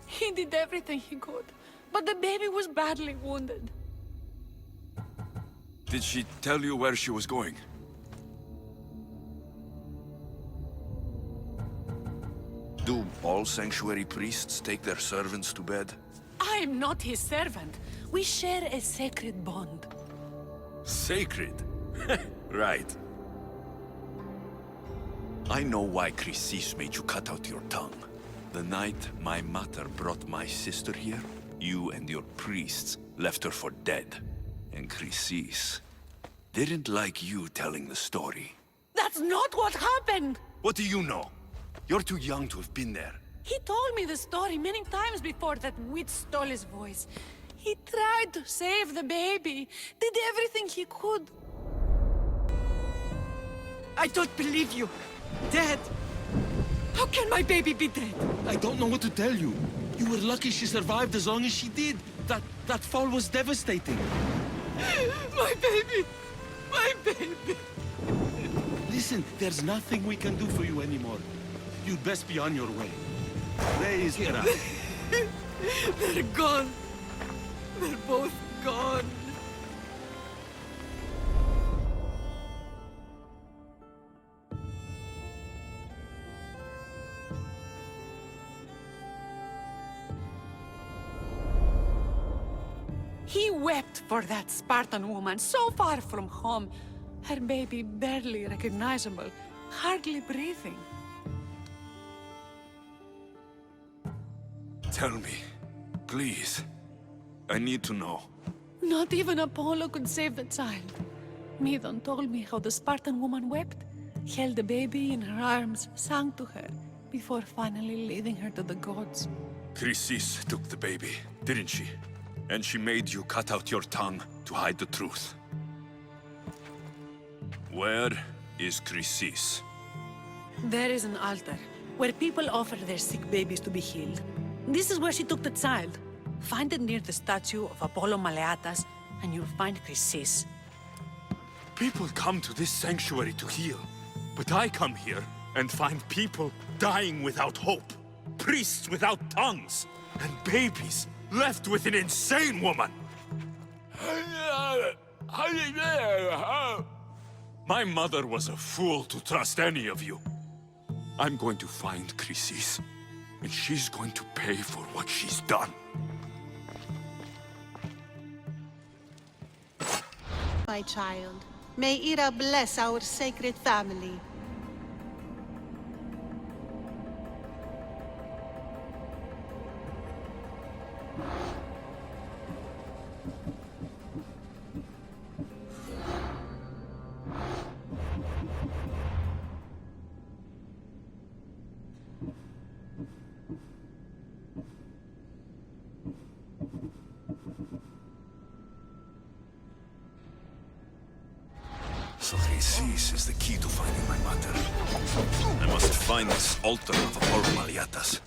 He did everything he could, but the baby was badly wounded. Did she tell you where she was going? Do all sanctuary priests take their servants to bed? I am not his servant. We share a sacred bond. Sacred? Right. I know why Chrysis made you cut out your tongue. The night my mother brought my sister here, you and your priests left her for dead. And Chrysis didn't like you telling the story. That's not what happened! What do you know? You're too young to have been there. He told me the story many times before that witch stole his voice. He tried to save the baby, did everything he could. I don't believe you. Dead. How can my baby be dead? I don't know what to tell you. You were lucky she survived as long as she did. That fall was devastating. My baby! My baby! Listen, there's nothing we can do for you anymore. You'd best be on your way. Praise Hera. They're gone. They're both gone. He wept for that Spartan woman, so far from home. Her baby barely recognizable, hardly breathing. Tell me, please. I need to know. Not even Apollo could save the child. Midon told me how the Spartan woman wept, held the baby in her arms, sang to her, before finally leading her to the gods. Chrysis took the baby, didn't she? And she made you cut out your tongue to hide the truth. Where is Chrysis? There is an altar, where people offer their sick babies to be healed. This is where she took the child. Find it near the statue of Apollo Maleatas, and you'll find Chrysis. People come to this sanctuary to heal. But I come here and find people dying without hope, priests without tongues, and babies left with an insane woman. My mother was a fool to trust any of you. I'm going to find Chrysis, and she's going to pay for what she's done. My child, may Ira bless our sacred family. So Chrysis is the key to finding my mother. I must find this altar of Apollo Maliatas.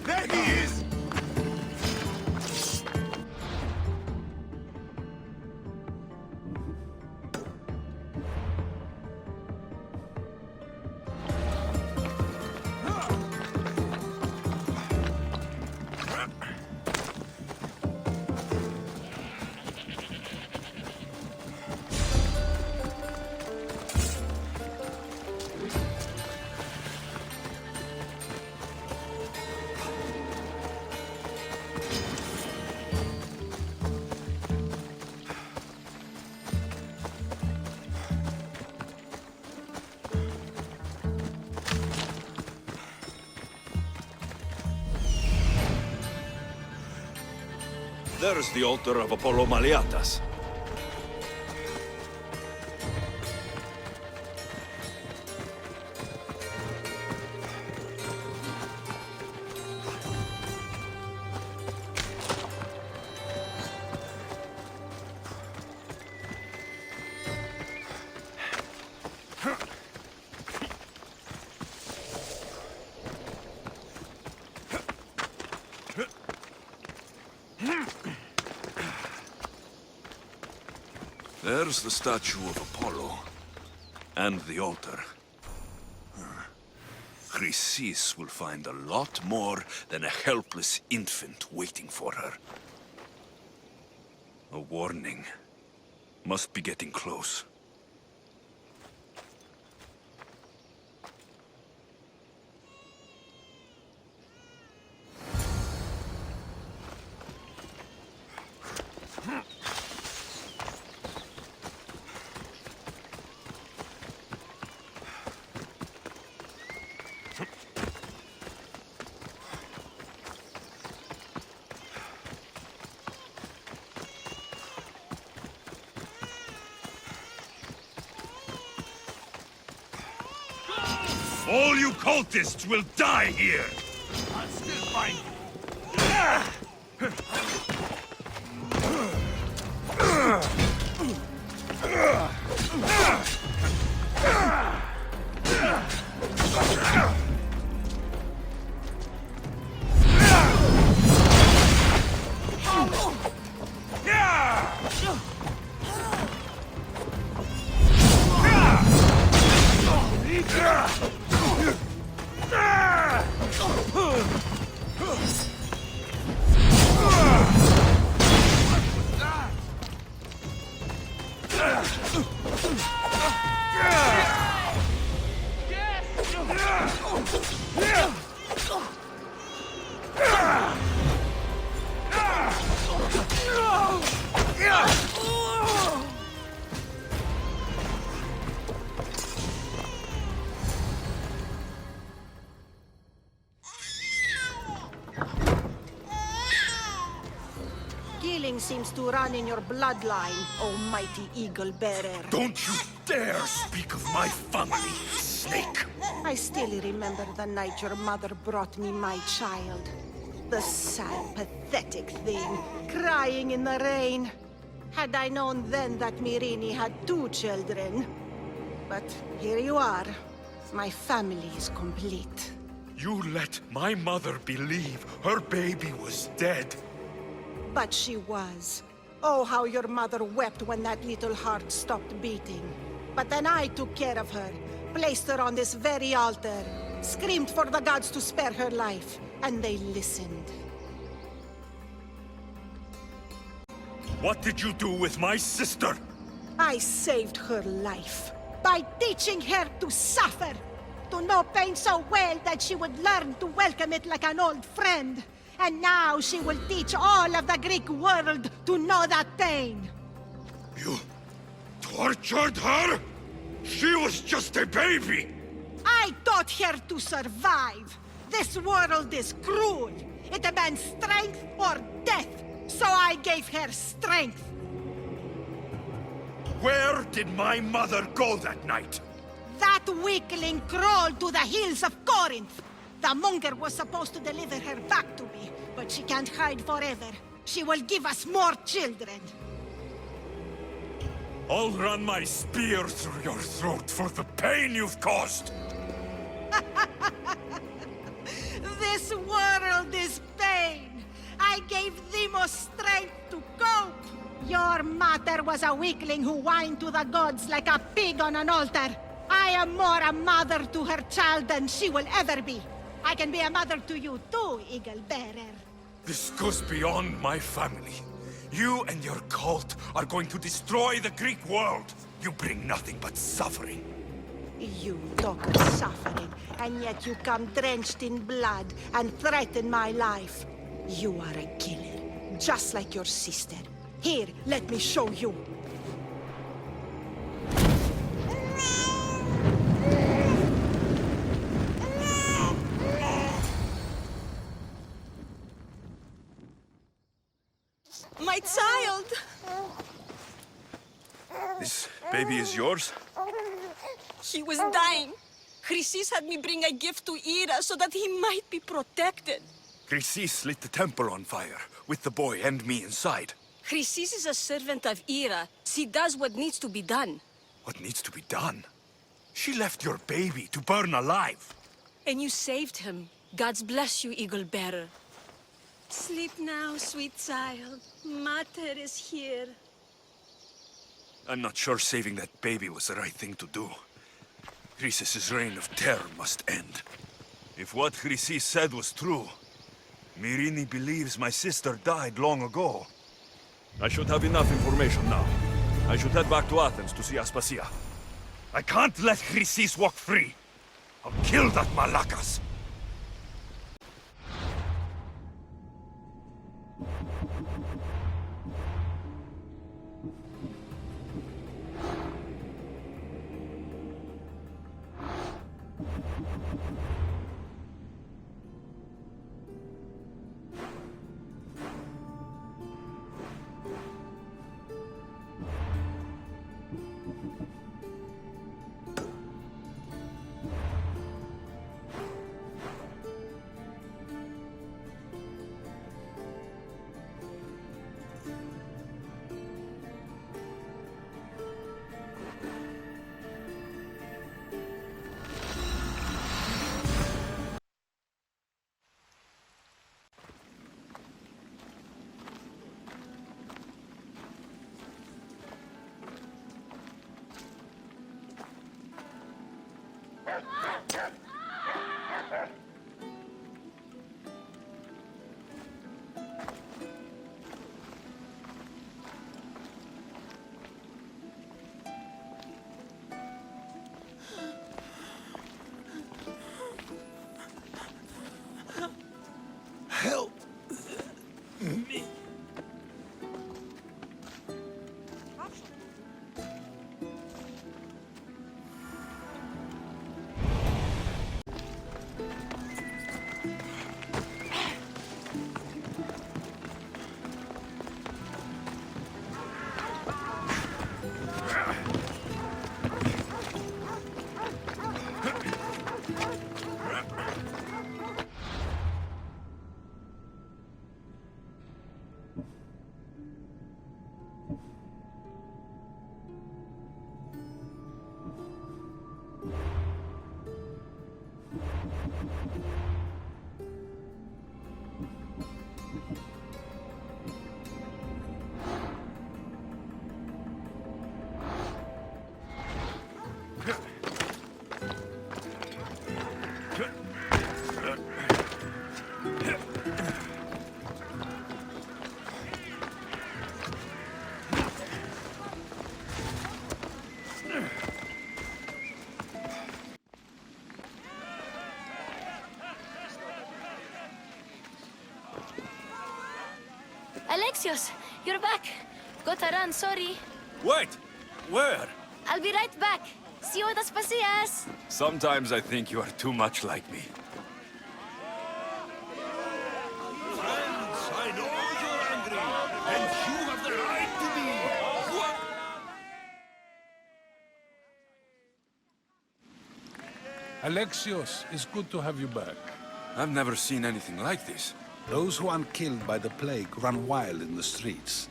There he is! There's the altar of Apollo Maliatas. There's the statue of Apollo. And the altar. Chrysis will find a lot more than a helpless infant waiting for her. A warning. Must be getting close. All you cultists will die here! I'll still find Killing seems to run in your bloodline, oh mighty eagle bearer. Don't you dare speak of my family, snake! I still remember the night your mother brought me my child. The sad, pathetic thing, crying in the rain. Had I known then that Myrini had 2 children. But here you are. My family is complete. You let my mother believe her baby was dead. But she was. Oh, how your mother wept when that little heart stopped beating. But then I took care of her, placed her on this very altar, screamed for the gods to spare her life, and they listened. What did you do with my sister? I saved her life by teaching her to suffer, to know pain so well that she would learn to welcome it like an old friend. And now she will teach all of the Greek world to know that pain. You tortured her? She was just a baby! I taught her to survive. This world is cruel. It demands strength or death. So I gave her strength. Where did my mother go that night? That weakling crawled to the hills of Corinth. The monger was supposed to deliver her back to me, but she can't hide forever. She will give us more children. I'll run my spear through your throat for the pain you've caused! This world is pain. I gave Demos strength to cope. Your mother was a weakling who whined to the gods like a pig on an altar. I am more a mother to her child than she will ever be. I can be a mother to you too, Eagle Bearer. This goes beyond my family. You and your cult are going to destroy the Greek world. You bring nothing but suffering. You talk of suffering, and yet you come drenched in blood and threaten my life. You are a killer, just like your sister. Here, let me show you. My child! This baby is yours? He was dying. Chrysis had me bring a gift to Ira so that he might be protected. Chrysis lit the temple on fire, with the boy and me inside. Chrysis is a servant of Ira. She does what needs to be done. What needs to be done? She left your baby to burn alive. And you saved him. Gods bless you, Eagle Bearer. Sleep now, sweet child. Mater is here. I'm not sure saving that baby was the right thing to do. Chrysis' reign of terror must end. If what Chrysis said was true, Myrini believes my sister died long ago. I should have enough information now. I should head back to Athens to see Aspasia. I can't let Chrysis walk free. I'll kill that Malakas. Help me. Alexios, you're back. Gotta run, sorry. Wait! Where? I'll be right back. See you at Aspasias. Sometimes I think you are too much like me. Friends, I know you're angry, and you have the right to be. What? Alexios, it's good to have you back. I've never seen anything like this. Those who aren't killed by the plague run wild in the streets.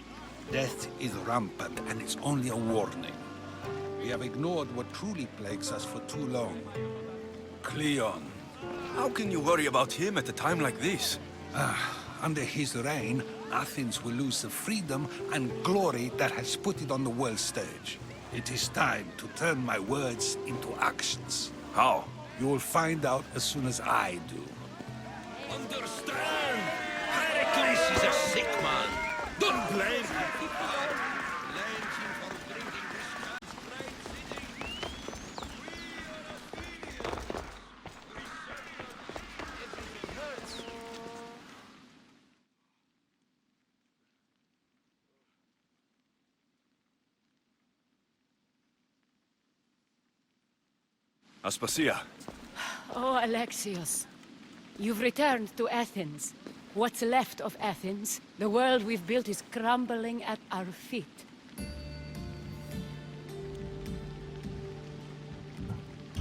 Death is rampant, and it's only a warning. We have ignored what truly plagues us for too long. Cleon. How can you worry about him at a time like this? Under his reign, Athens will lose the freedom and glory that has put it on the world stage. It is time to turn my words into actions. How? You will find out as soon as I do. Understand! Heracles is a sick man. Don't blame him. Aspasia. Oh, Alexios. You've returned to Athens. What's left of Athens, the world we've built is crumbling at our feet.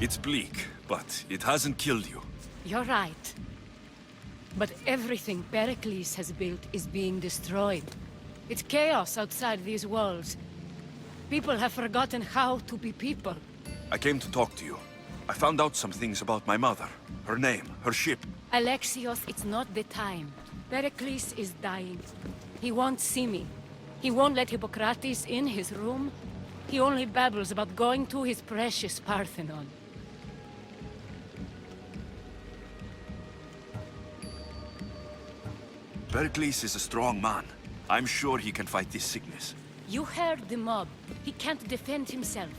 It's bleak, but it hasn't killed you. You're right. But everything Pericles has built is being destroyed. It's chaos outside these walls. People have forgotten how to be people. I came to talk to you. I found out some things about my mother. Her name, her ship. Alexios, it's not the time. Pericles is dying. He won't see me. He won't let Hippocrates in his room. He only babbles about going to his precious Parthenon. Pericles is a strong man. I'm sure he can fight this sickness. You heard the mob. He can't defend himself.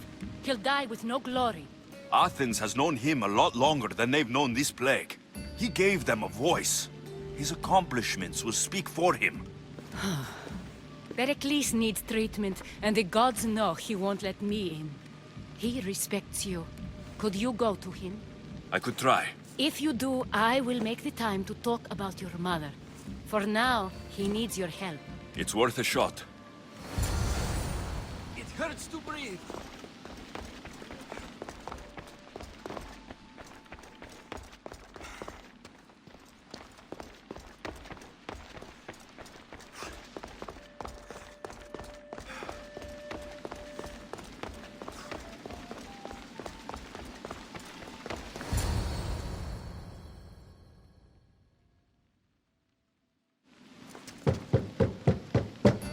He'll die with no glory. Athens has known him a lot longer than they've known this plague. He gave them a voice. His accomplishments will speak for him. Pericles needs treatment, and the gods know he won't let me in. He respects you. Could you go to him? I could try. If you do, I will make the time to talk about your mother. For now, he needs your help. It's worth a shot. It hurts to breathe.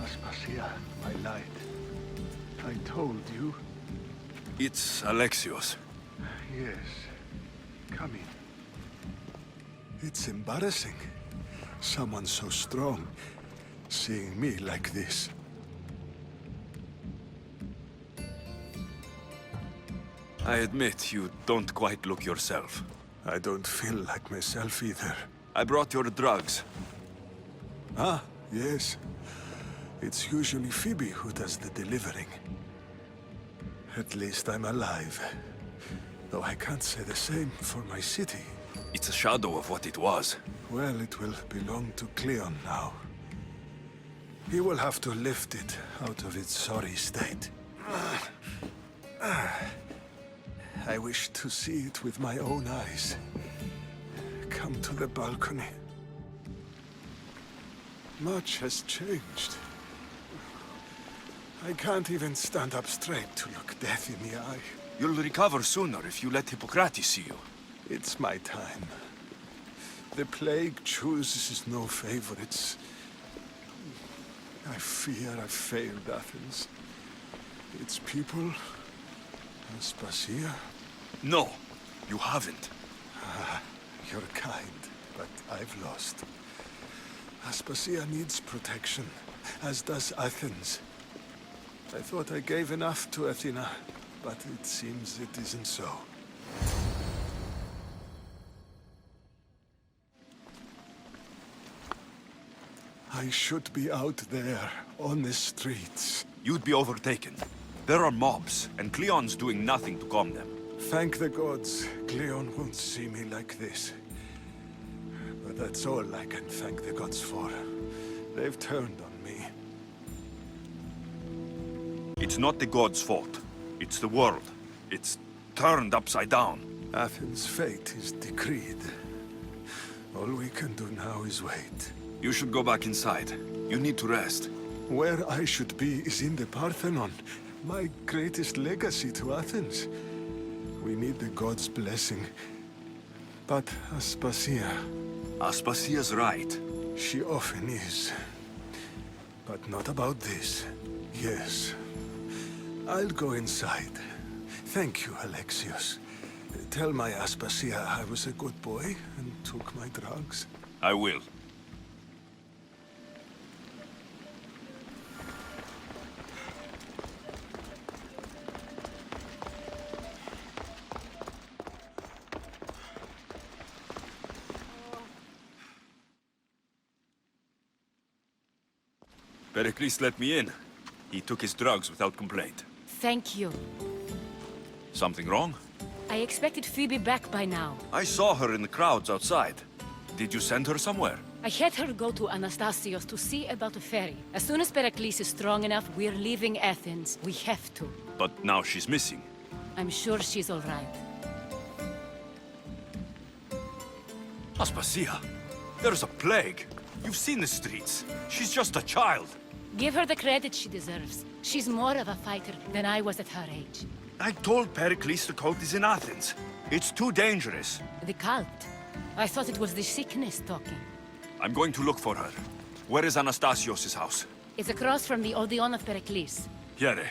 Aspasia, my light. I told you. It's Alexios. Yes. Come in. It's embarrassing. Someone so strong, seeing me like this. I admit you don't quite look yourself. I don't feel like myself either. I brought your drugs. Ah, yes. It's usually Phoebe who does the delivering. At least I'm alive. Though I can't say the same for my city. It's a shadow of what it was. Well, it will belong to Cleon now. He will have to lift it out of its sorry state. I wish to see it with my own eyes. Come to the balcony. Much has changed. I can't even stand up straight to look death in the eye. You'll recover sooner if you let Hippocrates see you. It's my time. The plague chooses no favorites. I fear I've failed Athens. Its people, Aspasia. No, you haven't. You're kind, but I've lost. Aspasia needs protection, as does Athens. I thought I gave enough to Athena, but it seems it isn't so. I should be out there, on the streets. You'd be overtaken. There are mobs, and Cleon's doing nothing to calm them. Thank the gods, Cleon won't see me like this. But that's all I can thank the gods for. They've turned on me. It's not the gods' fault. It's the world. It's turned upside down. Athens' fate is decreed. All we can do now is wait. You should go back inside. You need to rest. Where I should be is in the Parthenon, my greatest legacy to Athens. We need the gods' blessing. But Aspasia... Aspasia's right. She often is. But not about this. Yes. I'll go inside. Thank you, Alexios. Tell my Aspasia I was a good boy and took my drugs. I will. Pericles let me in. He took his drugs without complaint. Thank you. Something wrong? I expected Phoebe back by now. I saw her in the crowds outside. Did you send her somewhere? I had her go to Anastasios to see about a ferry. As soon as Pericles is strong enough, we're leaving Athens. We have to. But now she's missing. I'm sure she's all right. Aspasia, there's a plague. You've seen the streets. She's just a child. Give her the credit she deserves. She's more of a fighter than I was at her age. I told Pericles the cult is in Athens. It's too dangerous. The cult? I thought it was the sickness talking. I'm going to look for her. Where is Anastasios' house? It's across from the Odeon of Pericles. Here.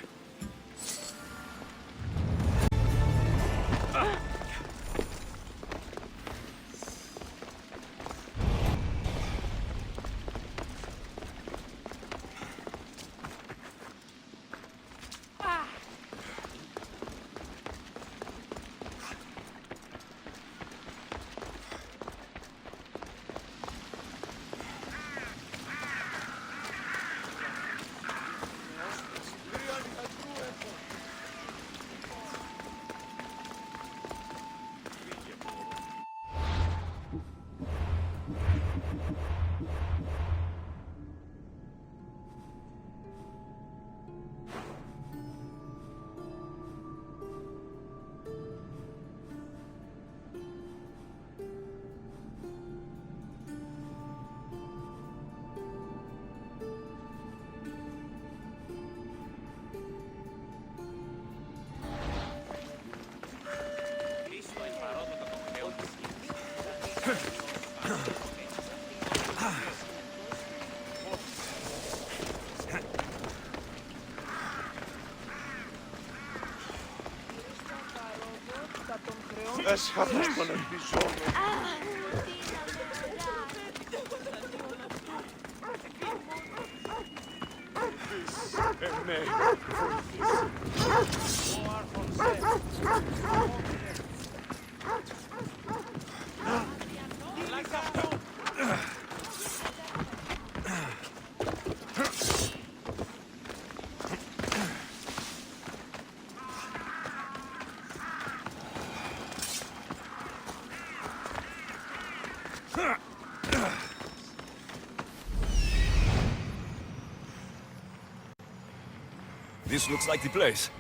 Έσχαβες τον ελπιζόμενο. Εμέ, This looks like the place.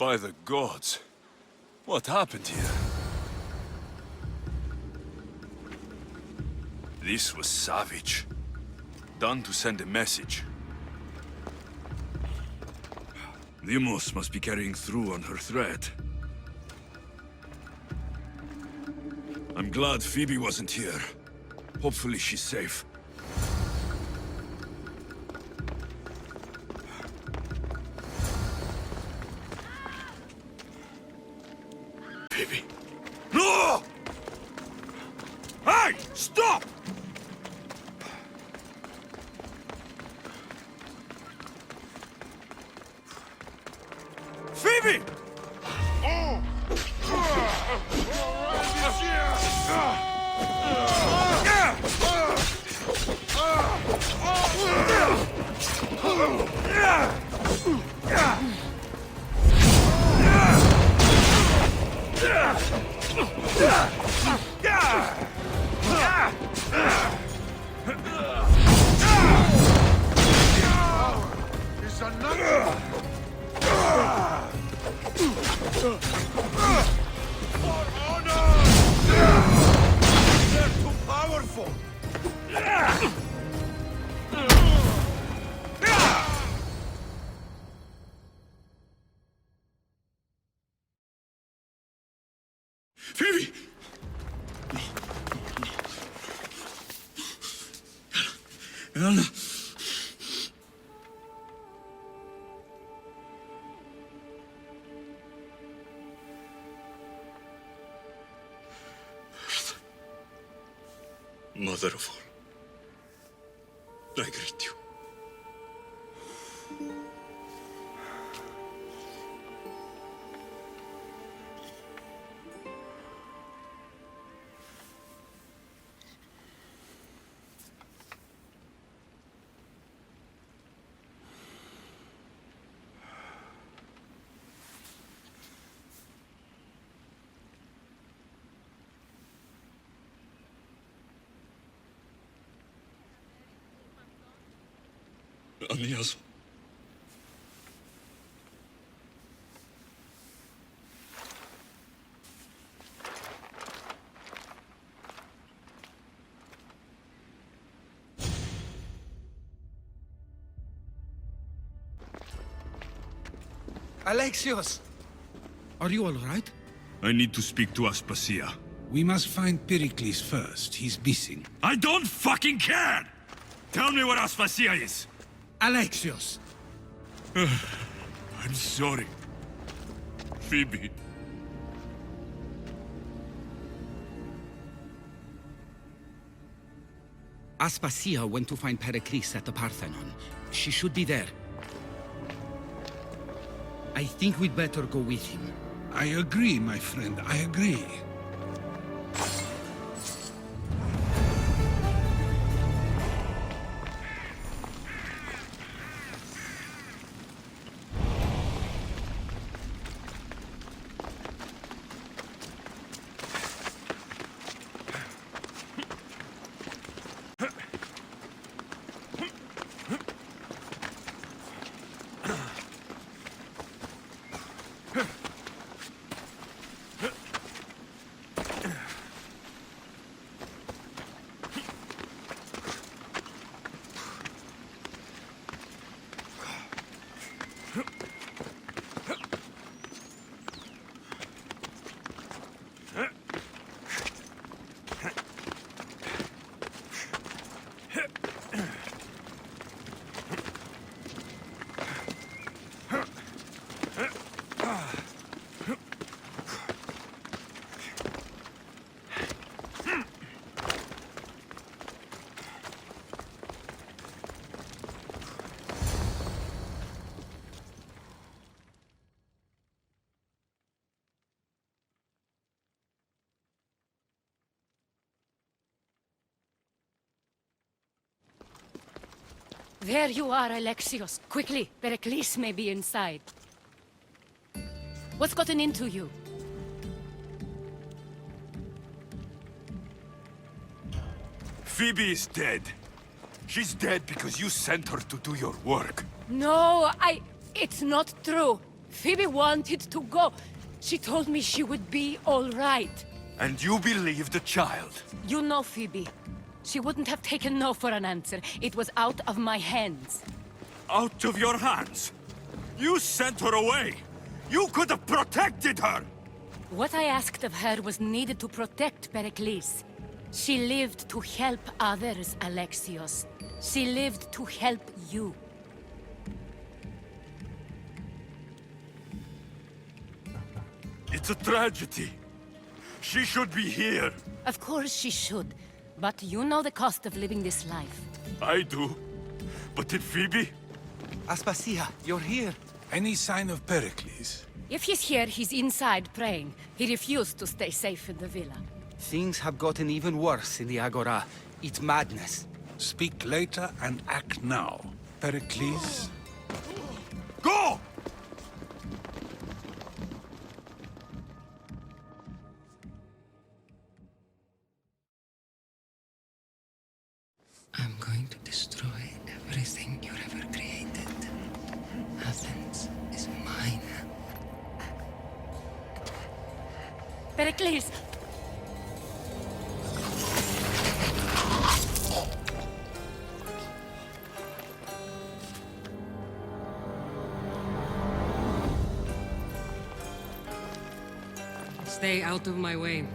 By the gods. What happened here? This was savage. Done to send a message. Limos must be carrying through on her threat. I'm glad Phoebe wasn't here. Hopefully she's safe. Phoebe. No! Hey! Stop! Phoebe! Is another. For honor! They're too powerful! Phoebe! Anna! Mother of all, I greet you. Aniaso. Alexios! Are you all right? I need to speak to Aspasia. We must find Pericles first. He's missing. I don't fucking care! Tell me where Aspasia is! Alexios! I'm sorry. Phoebe. Aspasia went to find Pericles at the Parthenon. She should be there. I think we'd better go with him. I agree, my friend. I agree. There you are, Alexios. Quickly, Pericles may be inside. What's gotten into you? Phoebe is dead. She's dead because you sent her to do your work. No, it's not true. Phoebe wanted to go. She told me she would be all right. And you believe the child? You know Phoebe. She wouldn't have taken no for an answer. It was out of my hands. Out of your hands? You sent her away! You could have protected her! What I asked of her was needed to protect Pericles. She lived to help others, Alexios. She lived to help you. It's a tragedy. She should be here. Of course she should. But you know the cost of living this life. I do. But did Phoebe? Aspasia, you're here. Any sign of Pericles? If he's here, he's inside praying. He refused to stay safe in the villa. Things have gotten even worse in the Agora. It's madness. Speak later and act now. Pericles? Go! I'm going to destroy everything you ever created. Athens is mine. Pericles! Stay out of my way.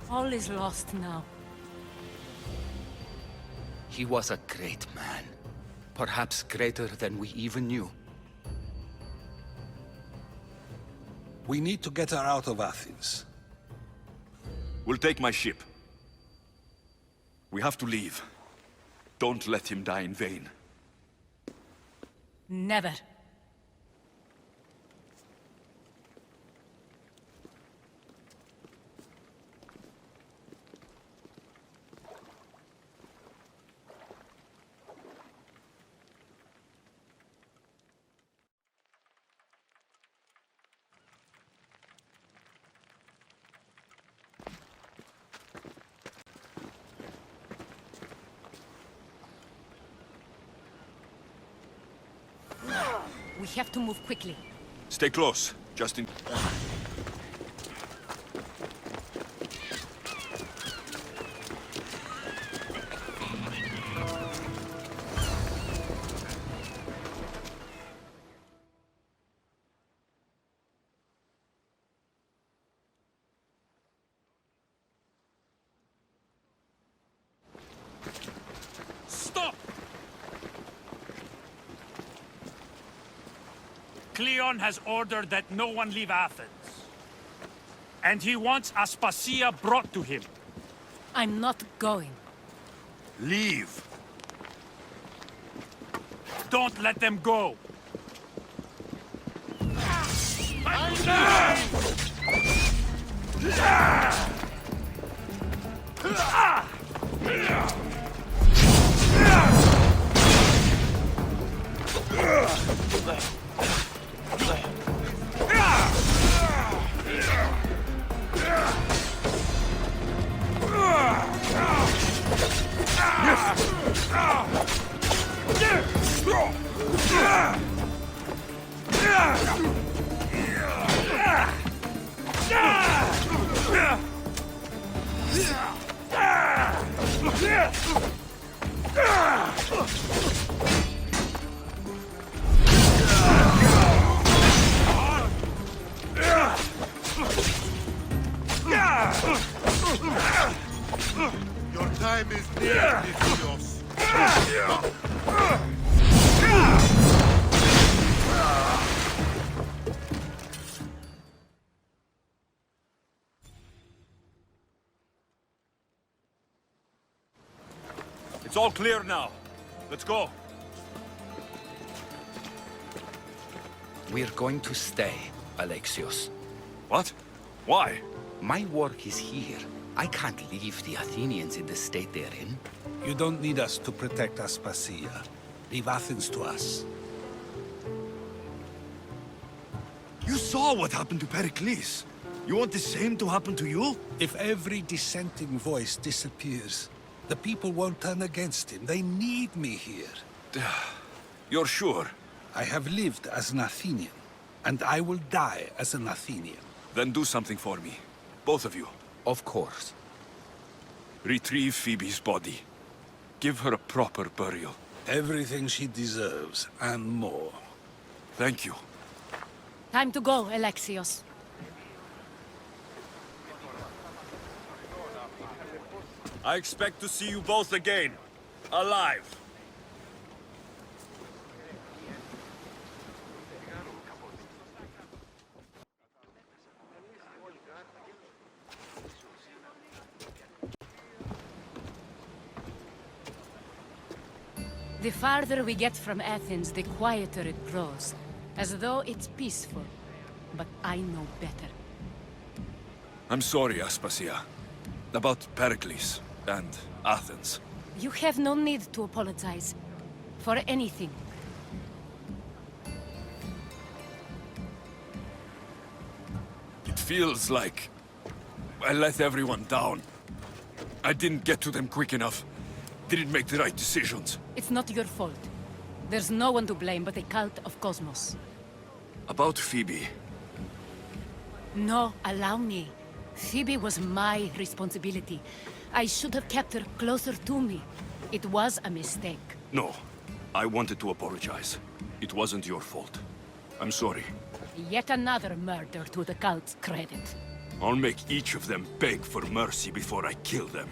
All is lost now. He was a great man. Perhaps greater than we even knew. We need to get her out of Athens. We'll take my ship. We have to leave. Don't let him die in vain. Never. We have to move quickly. Stay close, just in... Stop! Cleon has ordered that no one leave Athens. And he wants Aspasia brought to him. I'm not going. Leave! Don't let them go! Your time is near, Nicios. It's all clear now. Let's go. We're going to stay, Alexios. What? Why? My work is here. I can't leave the Athenians in the state they're in. You don't need us to protect Aspasia. Leave Athens to us. You saw what happened to Pericles. You want the same to happen to you? If every dissenting voice disappears, the people won't turn against him. They need me here. You're sure? I have lived as an Athenian, and I will die as an Athenian. Then do something for me. Both of you. Of course. Retrieve Phoebe's body. Give her a proper burial. Everything she deserves, and more. Thank you. Time to go, Alexios. I expect to see you both again. Alive. The farther we get from Athens, the quieter it grows. As though it's peaceful. But I know better. I'm sorry, Aspasia. About Pericles and Athens. You have no need to apologize. For anything. It feels like I let everyone down. I didn't get to them quick enough. Didn't make the right decisions. It's not your fault. There's no one to blame but the cult of Cosmos. About Phoebe. No, allow me. Phoebe was my responsibility. I should have kept her closer to me. It was a mistake. No. I wanted to apologize. It wasn't your fault. I'm sorry. Yet another murder to the cult's credit. I'll make each of them beg for mercy before I kill them.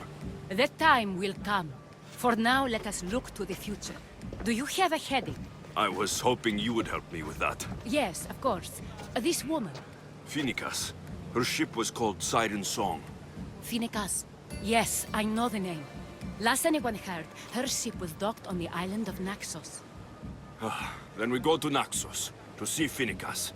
That time will come. For now, let us look to the future. Do you have a heading? I was hoping you would help me with that. Yes, of course. This woman. Phoenicas. Her ship was called Siren Song. Phoenicas. Yes, I know the name. Last anyone heard, her ship was docked on the island of Naxos. Then we go to Naxos, to see Phoenicas.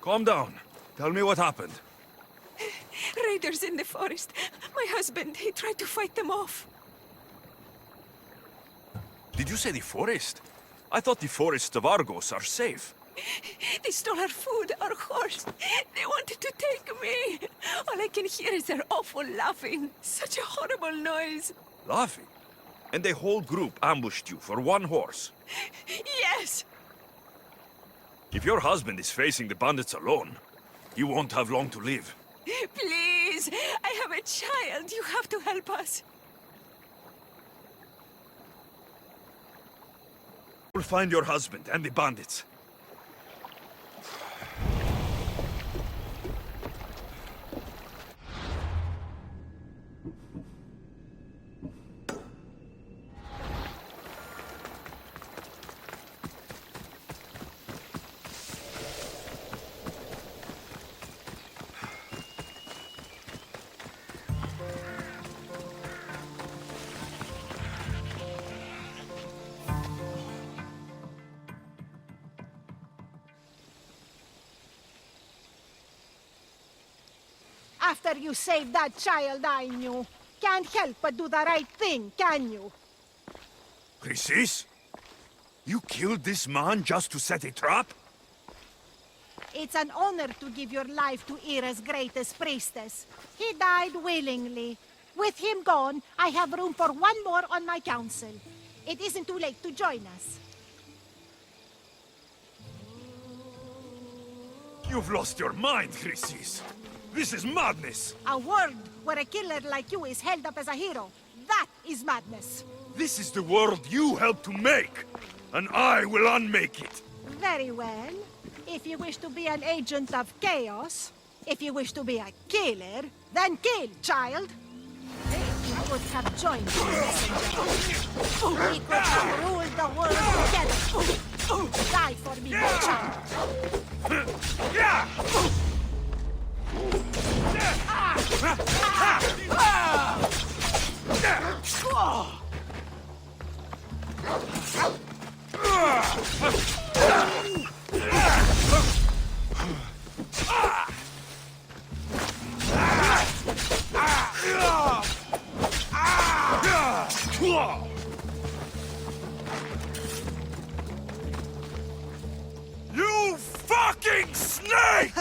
Calm down. Tell me what happened. Raiders in the forest. My husband, he tried to fight them off. Did you say the forest? I thought the forests of Argos are safe. They stole our food, our horse. They wanted to take me. All I can hear is their awful laughing. Such a horrible noise. Laughing? And the whole group ambushed you for one horse. Yes! If your husband is facing the bandits alone, he won't have long to live. Please! I have a child. You have to help us. We'll find your husband and the bandits. After you saved that child I knew, can't help but do the right thing, can you? Chrysis? You killed this man just to set a trap? It's an honor to give your life to Ira's greatest priestess. He died willingly. With him gone, I have room for one more on my council. It isn't too late to join us. You've lost your mind, Chrysis. This is madness! A world where a killer like you is held up as a hero. That is madness. This is the world you helped to make, and I will unmake it. Very well. If you wish to be an agent of chaos, if you wish to be a killer, then kill, child. We could have joined the messenger. We could have ruled the world together. Die for me, my child. You fucking snake!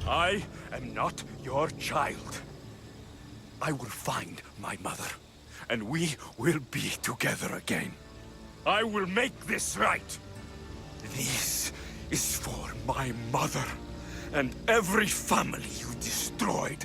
I am not your child. I will find my mother, and we will be together again. I will make this right. This is for my mother and every family you destroyed.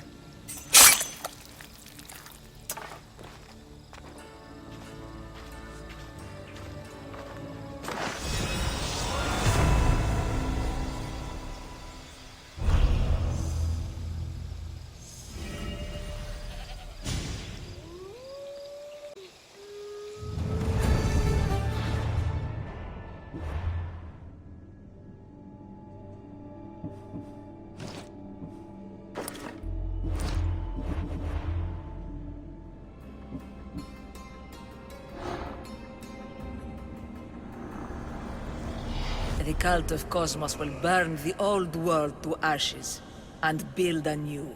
The cult of Cosmos will burn the old world to ashes and build anew.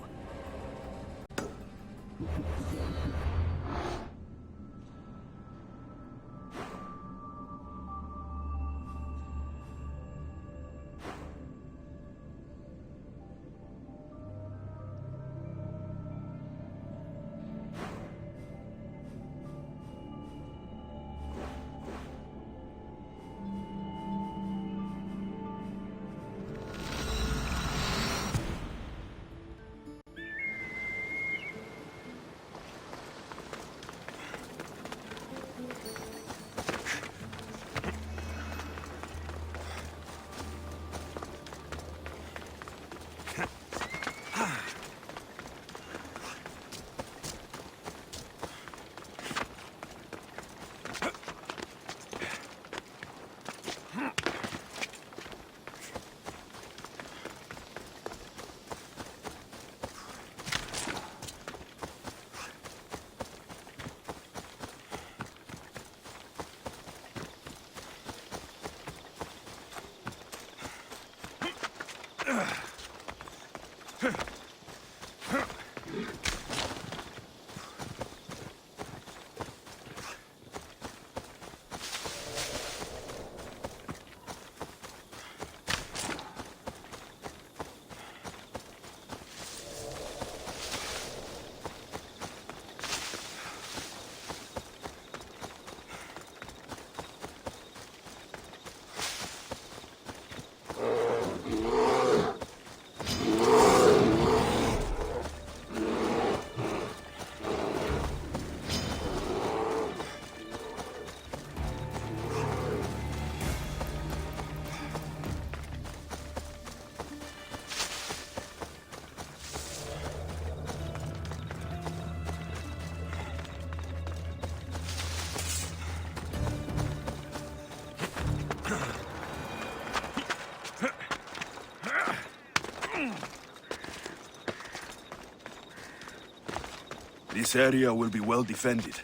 This area will be well defended.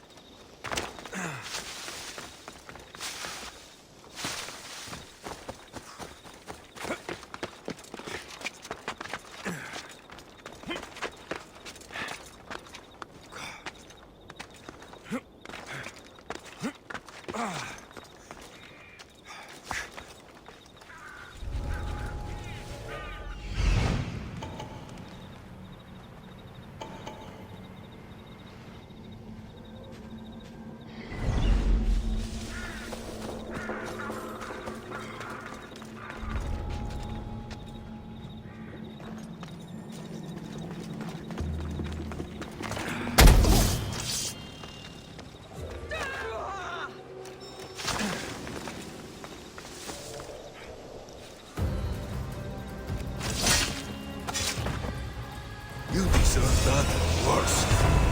You deserve that worse.